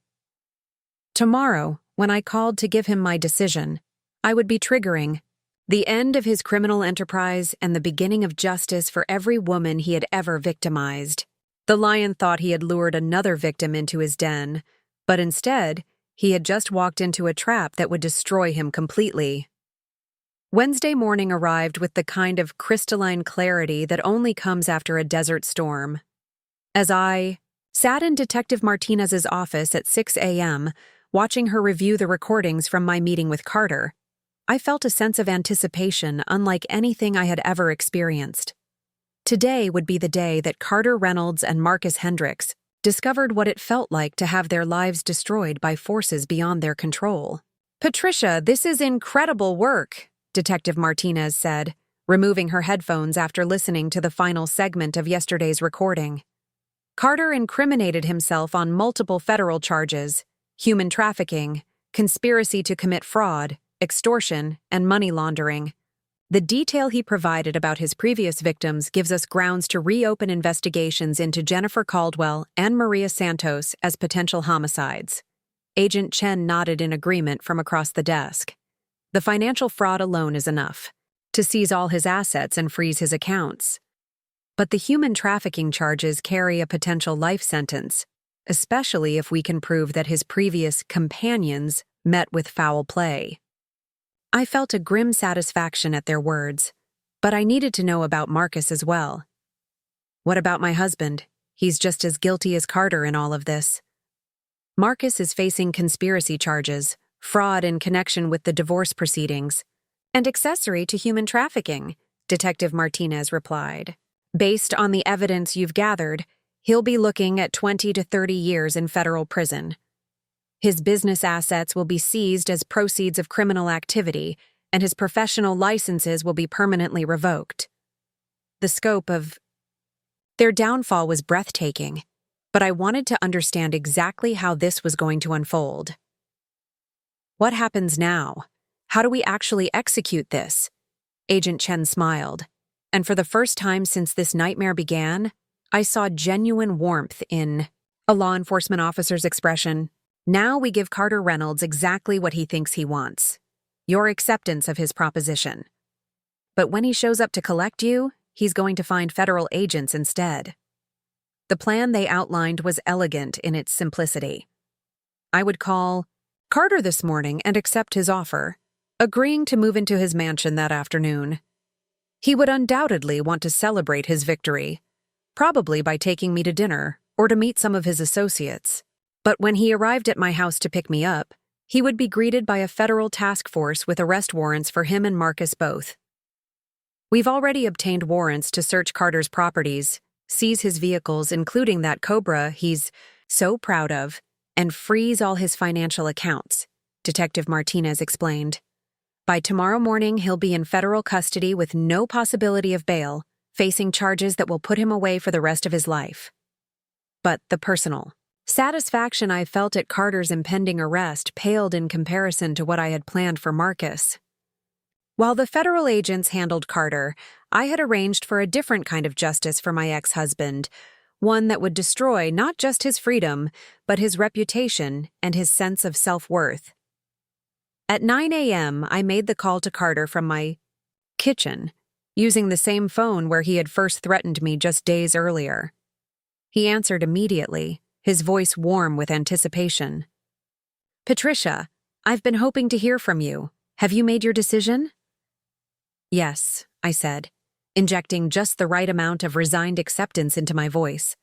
Tomorrow, when I called to give him my decision, I would be triggering the end of his criminal enterprise and the beginning of justice for every woman he had ever victimized. The lion thought he had lured another victim into his den, but instead, he had just walked into a trap that would destroy him completely. Wednesday morning arrived with the kind of crystalline clarity that only comes after a desert storm. As I sat in Detective Martinez's office at 6 a.m., watching her review the recordings from my meeting with Carter, I felt a sense of anticipation unlike anything I had ever experienced. Today would be the day that Carter Reynolds and Marcus Hendricks discovered what it felt like to have their lives destroyed by forces beyond their control. Patricia, this is incredible work, Detective Martinez said, removing her headphones after listening to the final segment of yesterday's recording. Carter incriminated himself on multiple federal charges: human trafficking, conspiracy to commit fraud, extortion, and money laundering. The detail he provided about his previous victims gives us grounds to reopen investigations into Jennifer Caldwell and Maria Santos as potential homicides. Agent Chen nodded in agreement from across the desk. The financial fraud alone is enough to seize all his assets and freeze his accounts. But the human trafficking charges carry a potential life sentence, especially if we can prove that his previous companions met with foul play. I felt a grim satisfaction at their words, but I needed to know about Marcus as well. What about my husband? He's just as guilty as Carter in all of this. Marcus is facing conspiracy charges, fraud in connection with the divorce proceedings, and accessory to human trafficking, Detective Martinez replied. Based on the evidence you've gathered, he'll be looking at 20 to 30 years in federal prison. His business assets will be seized as proceeds of criminal activity, and his professional licenses will be permanently revoked. The scope of their downfall was breathtaking, but I wanted to understand exactly how this was going to unfold. What happens now? How do we actually execute this? Agent Chen smiled, and for the first time since this nightmare began, I saw genuine warmth in a law enforcement officer's expression. Now we give Carter Reynolds exactly what he thinks he wants: your acceptance of his proposition. But when he shows up to collect you, he's going to find federal agents instead. The plan they outlined was elegant in its simplicity. I would call Carter this morning and accept his offer, agreeing to move into his mansion that afternoon. He would undoubtedly want to celebrate his victory, probably by taking me to dinner or to meet some of his associates. But when he arrived at my house to pick me up, he would be greeted by a federal task force with arrest warrants for him and Marcus both. We've already obtained warrants to search Carter's properties, seize his vehicles, including that Cobra he's so proud of, and freeze all his financial accounts, Detective Martinez explained. By tomorrow morning, he'll be in federal custody with no possibility of bail, facing charges that will put him away for the rest of his life. But the personal satisfaction I felt at Carter's impending arrest paled in comparison to what I had planned for Marcus. While the federal agents handled Carter, I had arranged for a different kind of justice for my ex-husband, one that would destroy not just his freedom, but his reputation and his sense of self-worth. At 9 a.m., I made the call to Carter from my kitchen, using the same phone where he had first threatened me just days earlier. He answered immediately, his voice warm with anticipation. "Patricia, I've been hoping to hear from you. Have you made your decision?" "Yes," I said, injecting just the right amount of resigned acceptance into my voice.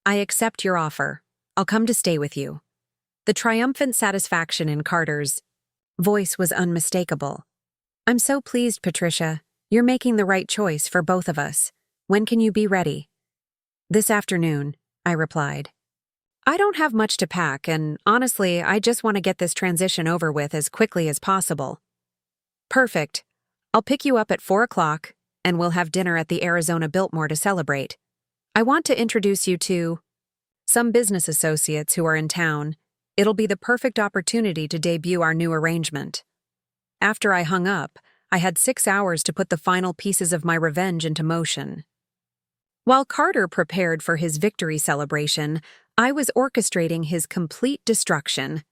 "I accept your offer. I'll come to stay with you." The triumphant satisfaction in Carter's voice was unmistakable. "I'm so pleased, Patricia. You're making the right choice for both of us. When can you be ready?" "This afternoon," I replied. "I don't have much to pack, and honestly, I just want to get this transition over with as quickly as possible." "Perfect. I'll pick you up at 4 o'clock, and we'll have dinner at the Arizona Biltmore to celebrate. I want to introduce you to some business associates who are in town. It'll be the perfect opportunity to debut our new arrangement." After I hung up, I had 6 hours to put the final pieces of my revenge into motion. While Carter prepared for his victory celebration, I was orchestrating his complete destruction.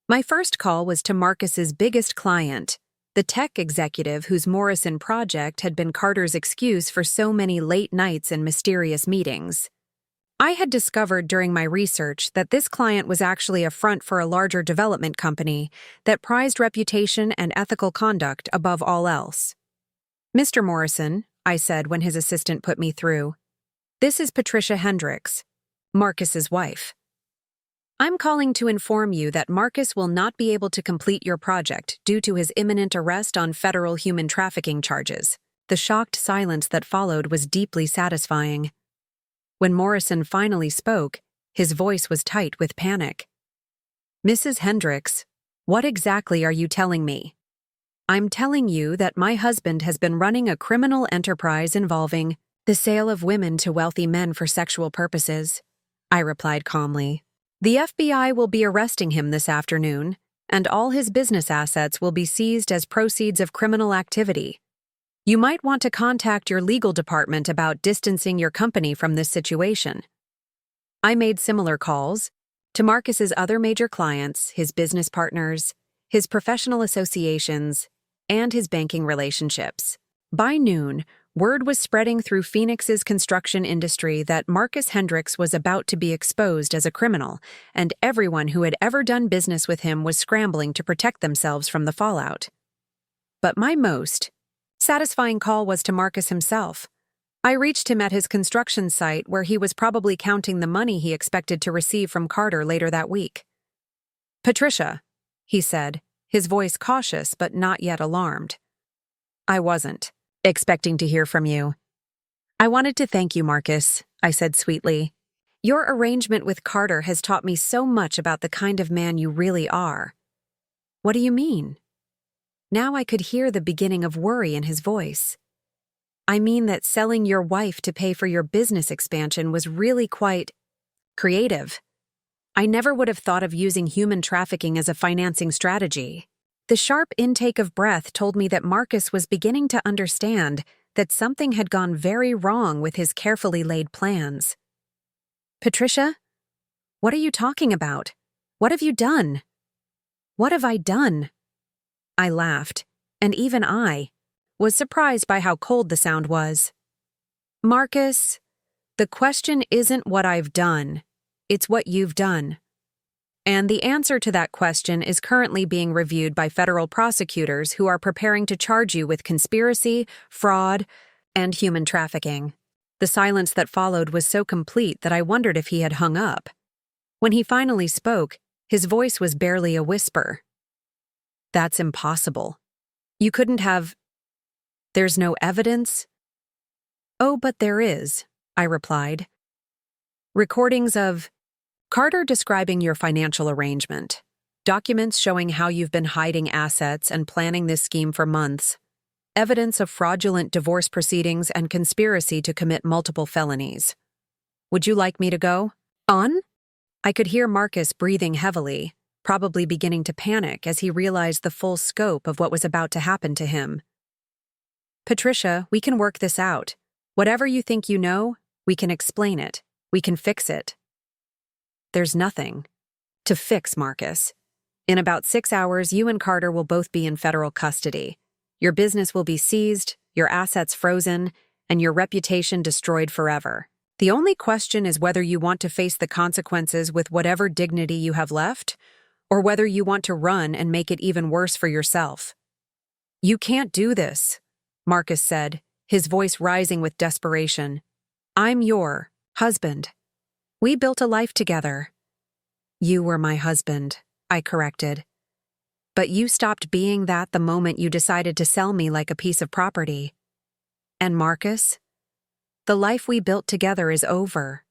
My first call was to Marcus's biggest client, the tech executive whose Morrison project had been Carter's excuse for so many late nights and mysterious meetings. I had discovered during my research that this client was actually a front for a larger development company that prized reputation and ethical conduct above all else. "Mr. Morrison," I said when his assistant put me through, "this is Patricia Hendricks, Marcus's wife. I'm calling to inform you that Marcus will not be able to complete your project due to his imminent arrest on federal human trafficking charges." The shocked silence that followed was deeply satisfying. When Morrison finally spoke, his voice was tight with panic. "Mrs. Hendricks, what exactly are you telling me?" "I'm telling you that my husband has been running a criminal enterprise involving the sale of women to wealthy men for sexual purposes," I replied calmly. "The FBI will be arresting him this afternoon, and all his business assets will be seized as proceeds of criminal activity. You might want to contact your legal department about distancing your company from this situation." I made similar calls to Marcus's other major clients, his business partners, his professional associations, and his banking relationships. By noon, word was spreading through Phoenix's construction industry that Marcus Hendricks was about to be exposed as a criminal, and everyone who had ever done business with him was scrambling to protect themselves from the fallout. But my most satisfying call was to Marcus himself. I reached him at his construction site where he was probably counting the money he expected to receive from Carter later that week. "Patricia," he said, his voice cautious but not yet alarmed. "I wasn't expecting to hear from you." "I wanted to thank you, Marcus," I said sweetly. "Your arrangement with Carter has taught me so much about the kind of man you really are." "What do you mean?" Now I could hear the beginning of worry in his voice. "I mean that selling your wife to pay for your business expansion was really quite creative. I never would have thought of using human trafficking as a financing strategy." The sharp intake of breath told me that Marcus was beginning to understand that something had gone very wrong with his carefully laid plans. "Patricia, what are you talking about? What have you done?" "What have I done?" I laughed, and even I was surprised by how cold the sound was. "Marcus, the question isn't what I've done, it's what you've done. And the answer to that question is currently being reviewed by federal prosecutors who are preparing to charge you with conspiracy, fraud, and human trafficking." The silence that followed was so complete that I wondered if he had hung up. When he finally spoke, his voice was barely a whisper. "That's impossible. You couldn't have. There's no evidence?" "Oh, but there is," I replied. "Recordings of Carter describing your financial arrangement, documents showing how you've been hiding assets and planning this scheme for months, evidence of fraudulent divorce proceedings and conspiracy to commit multiple felonies. Would you like me to go on?" I could hear Marcus breathing heavily, probably beginning to panic as he realized the full scope of what was about to happen to him. "Patricia, we can work this out. Whatever you think you know, we can explain it. We can fix it." "There's nothing to fix, Marcus. In about 6 hours, you and Carter will both be in federal custody. Your business will be seized, your assets frozen, and your reputation destroyed forever. The only question is whether you want to face the consequences with whatever dignity you have left, or whether you want to run and make it even worse for yourself." "You can't do this," Marcus said, his voice rising with desperation. "I'm your husband. We built a life together." "You were my husband," I corrected. "But you stopped being that the moment you decided to sell me like a piece of property. And Marcus? The life we built together is over.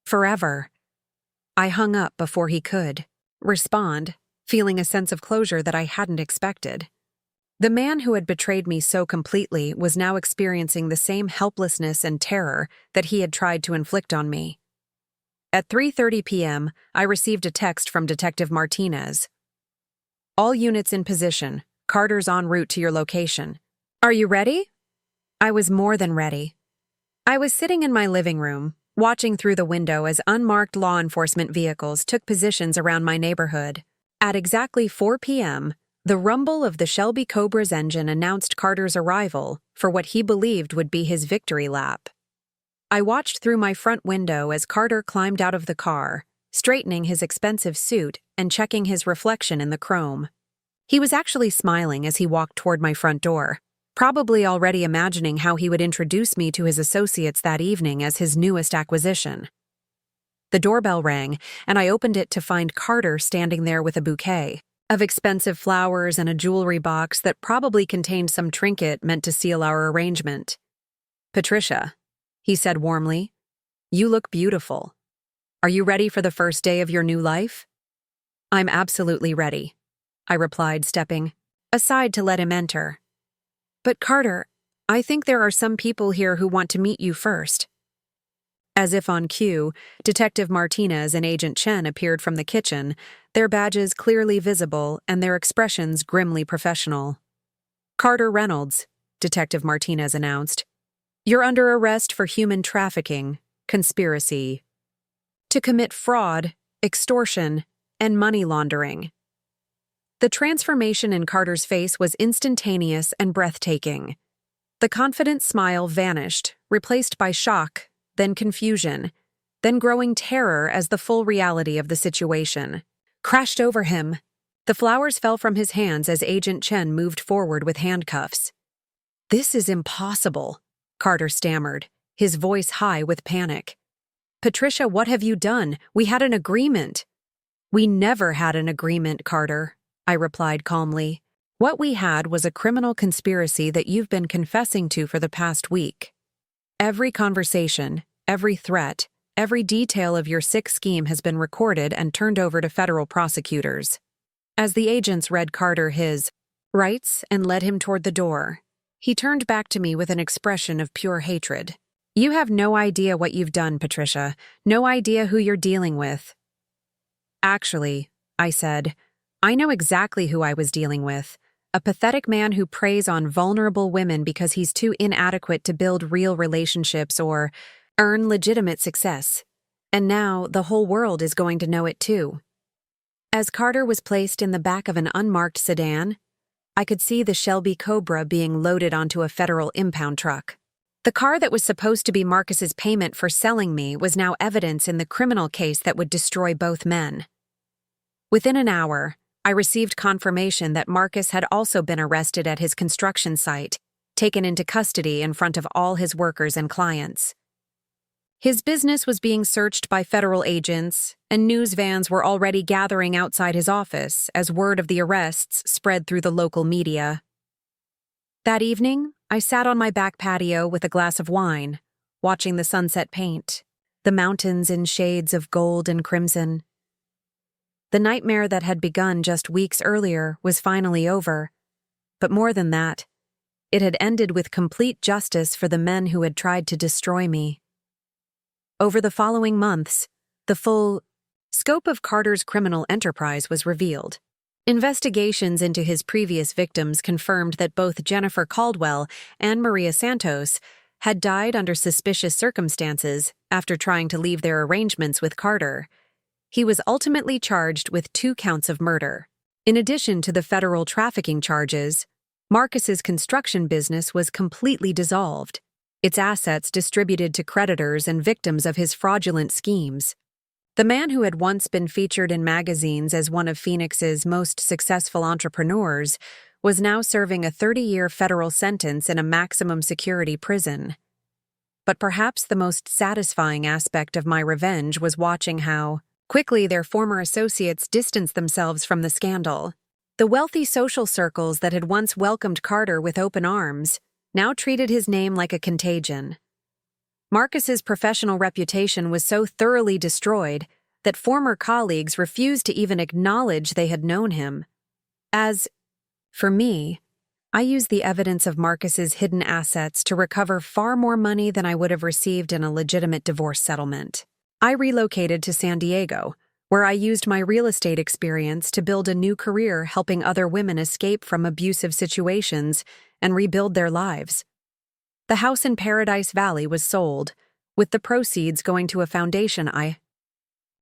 Forever." I hung up before he could respond, feeling a sense of closure that I hadn't expected. The man who had betrayed me so completely was now experiencing the same helplessness and terror that he had tried to inflict on me. At 3:30 p.m., I received a text from Detective Martinez. "All units in position. Carter's en route to your location. Are you ready?" I was more than ready. I was sitting in my living room, watching through the window as unmarked law enforcement vehicles took positions around my neighborhood. At exactly 4 p.m., the rumble of the Shelby Cobra's engine announced Carter's arrival for what he believed would be his victory lap. I watched through my front window as Carter climbed out of the car, straightening his expensive suit and checking his reflection in the chrome. He was actually smiling as he walked toward my front door, probably already imagining how he would introduce me to his associates that evening as his newest acquisition. The doorbell rang, and I opened it to find Carter standing there with a bouquet of expensive flowers and a jewelry box that probably contained some trinket meant to seal our arrangement. "Patricia," he said warmly, "you look beautiful. Are you ready for the first day of your new life?" "I'm absolutely ready," I replied, stepping aside to let him enter. "But Carter, I think there are some people here who want to meet you first." As if on cue, Detective Martinez and Agent Chen appeared from the kitchen, their badges clearly visible and their expressions grimly professional. "Carter Reynolds," Detective Martinez announced. "You're under arrest for human trafficking, conspiracy to commit fraud, extortion, and money laundering." The transformation in Carter's face was instantaneous and breathtaking. The confident smile vanished, replaced by shock, then confusion, then growing terror as the full reality of the situation crashed over him. The flowers fell from his hands as Agent Chen moved forward with handcuffs. "This is impossible," Carter stammered, his voice high with panic. "Patricia, what have you done? We had an agreement." "We never had an agreement, Carter," I replied calmly. "What we had was a criminal conspiracy that you've been confessing to for the past week. Every conversation, every threat, every detail of your sick scheme has been recorded and turned over to federal prosecutors." As the agents read Carter his rights and led him toward the door, he turned back to me with an expression of pure hatred. "You have no idea what you've done, Patricia. No idea who you're dealing with." "Actually," I said, "I know exactly who I was dealing with. A pathetic man who preys on vulnerable women because he's too inadequate to build real relationships or earn legitimate success. And now the whole world is going to know it too." As Carter was placed in the back of an unmarked sedan, I could see the Shelby Cobra being loaded onto a federal impound truck. The car that was supposed to be Marcus's payment for selling me was now evidence in the criminal case that would destroy both men. Within an hour, I received confirmation that Marcus had also been arrested at his construction site, taken into custody in front of all his workers and clients. His business was being searched by federal agents, and news vans were already gathering outside his office as word of the arrests spread through the local media. That evening, I sat on my back patio with a glass of wine, watching the sunset paint, the mountains in shades of gold and crimson. The nightmare that had begun just weeks earlier was finally over, but more than that, it had ended with complete justice for the men who had tried to destroy me. Over the following months, the full scope of Carter's criminal enterprise was revealed. Investigations into his previous victims confirmed that both Jennifer Caldwell and Maria Santos had died under suspicious circumstances after trying to leave their arrangements with Carter. He was ultimately charged with 2 counts of murder. In addition to the federal trafficking charges, Marcus's construction business was completely dissolved, its assets distributed to creditors and victims of his fraudulent schemes. The man who had once been featured in magazines as one of Phoenix's most successful entrepreneurs was now serving a 30-year federal sentence in a maximum security prison. But perhaps the most satisfying aspect of my revenge was watching how quickly their former associates distanced themselves from the scandal. The wealthy social circles that had once welcomed Carter with open arms now treated his name like a contagion. Marcus's professional reputation was so thoroughly destroyed that former colleagues refused to even acknowledge they had known him. For me, I used the evidence of Marcus's hidden assets to recover far more money than I would have received in a legitimate divorce settlement. I relocated to San Diego, where I used my real estate experience to build a new career helping other women escape from abusive situations and rebuild their lives. The house in Paradise Valley was sold, with the proceeds going to a foundation I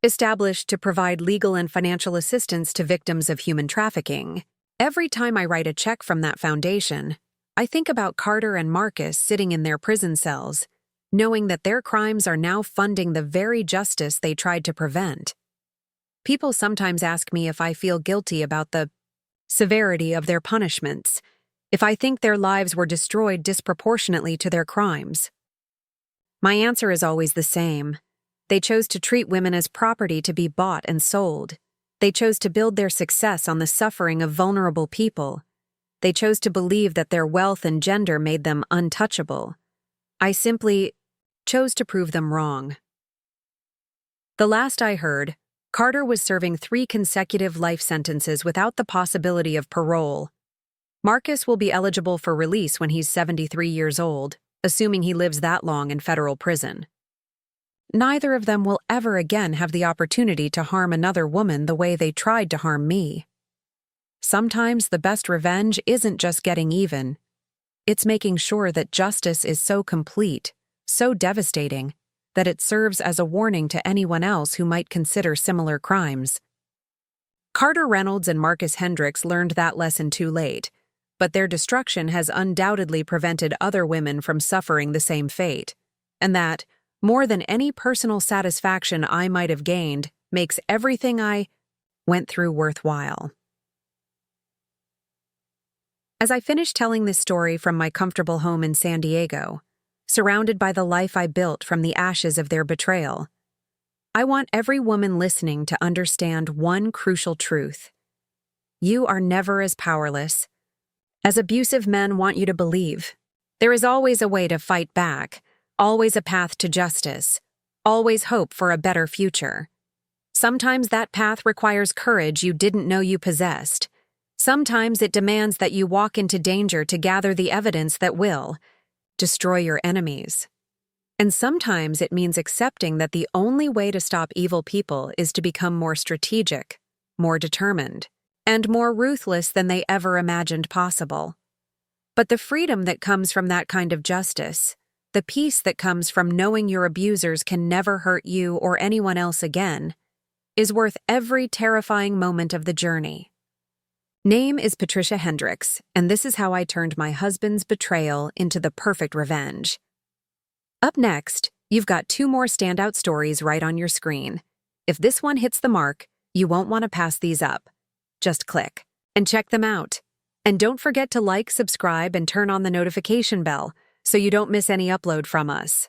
established to provide legal and financial assistance to victims of human trafficking. Every time I write a check from that foundation, I think about Carter and Marcus sitting in their prison cells, knowing that their crimes are now funding the very justice they tried to prevent. People sometimes ask me if I feel guilty about the severity of their punishments, if I think their lives were destroyed disproportionately to their crimes. My answer is always the same. They chose to treat women as property to be bought and sold. They chose to build their success on the suffering of vulnerable people. They chose to believe that their wealth and gender made them untouchable. I simply chose to prove them wrong. The last I heard, Carter was serving 3 consecutive life sentences without the possibility of parole. Marcus will be eligible for release when he's 73 years old, assuming he lives that long in federal prison. Neither of them will ever again have the opportunity to harm another woman the way they tried to harm me. Sometimes the best revenge isn't just getting even. It's making sure that justice is so complete, so devastating, that it serves as a warning to anyone else who might consider similar crimes. Carter Reynolds and Marcus Hendricks learned that lesson too late, but their destruction has undoubtedly prevented other women from suffering the same fate, and that, more than any personal satisfaction I might have gained, makes everything I went through worthwhile. As I finish telling this story from my comfortable home in San Diego, surrounded by the life I built from the ashes of their betrayal, I want every woman listening to understand one crucial truth. You are never as powerless as abusive men want you to believe. There is always a way to fight back, always a path to justice, always hope for a better future. Sometimes that path requires courage you didn't know you possessed. Sometimes it demands that you walk into danger to gather the evidence that will destroy your enemies. And sometimes it means accepting that the only way to stop evil people is to become more strategic, more determined, and more ruthless than they ever imagined possible. But the freedom that comes from that kind of justice, the peace that comes from knowing your abusers can never hurt you or anyone else again, is worth every terrifying moment of the journey. Name is Patricia Hendricks, and this is how I turned my husband's betrayal into the perfect revenge. Up next, you've got 2 more standout stories right on your screen. If this one hits the mark, you won't want to pass these up. Just click and check them out. And don't forget to like, subscribe, and turn on the notification bell so you don't miss any upload from us.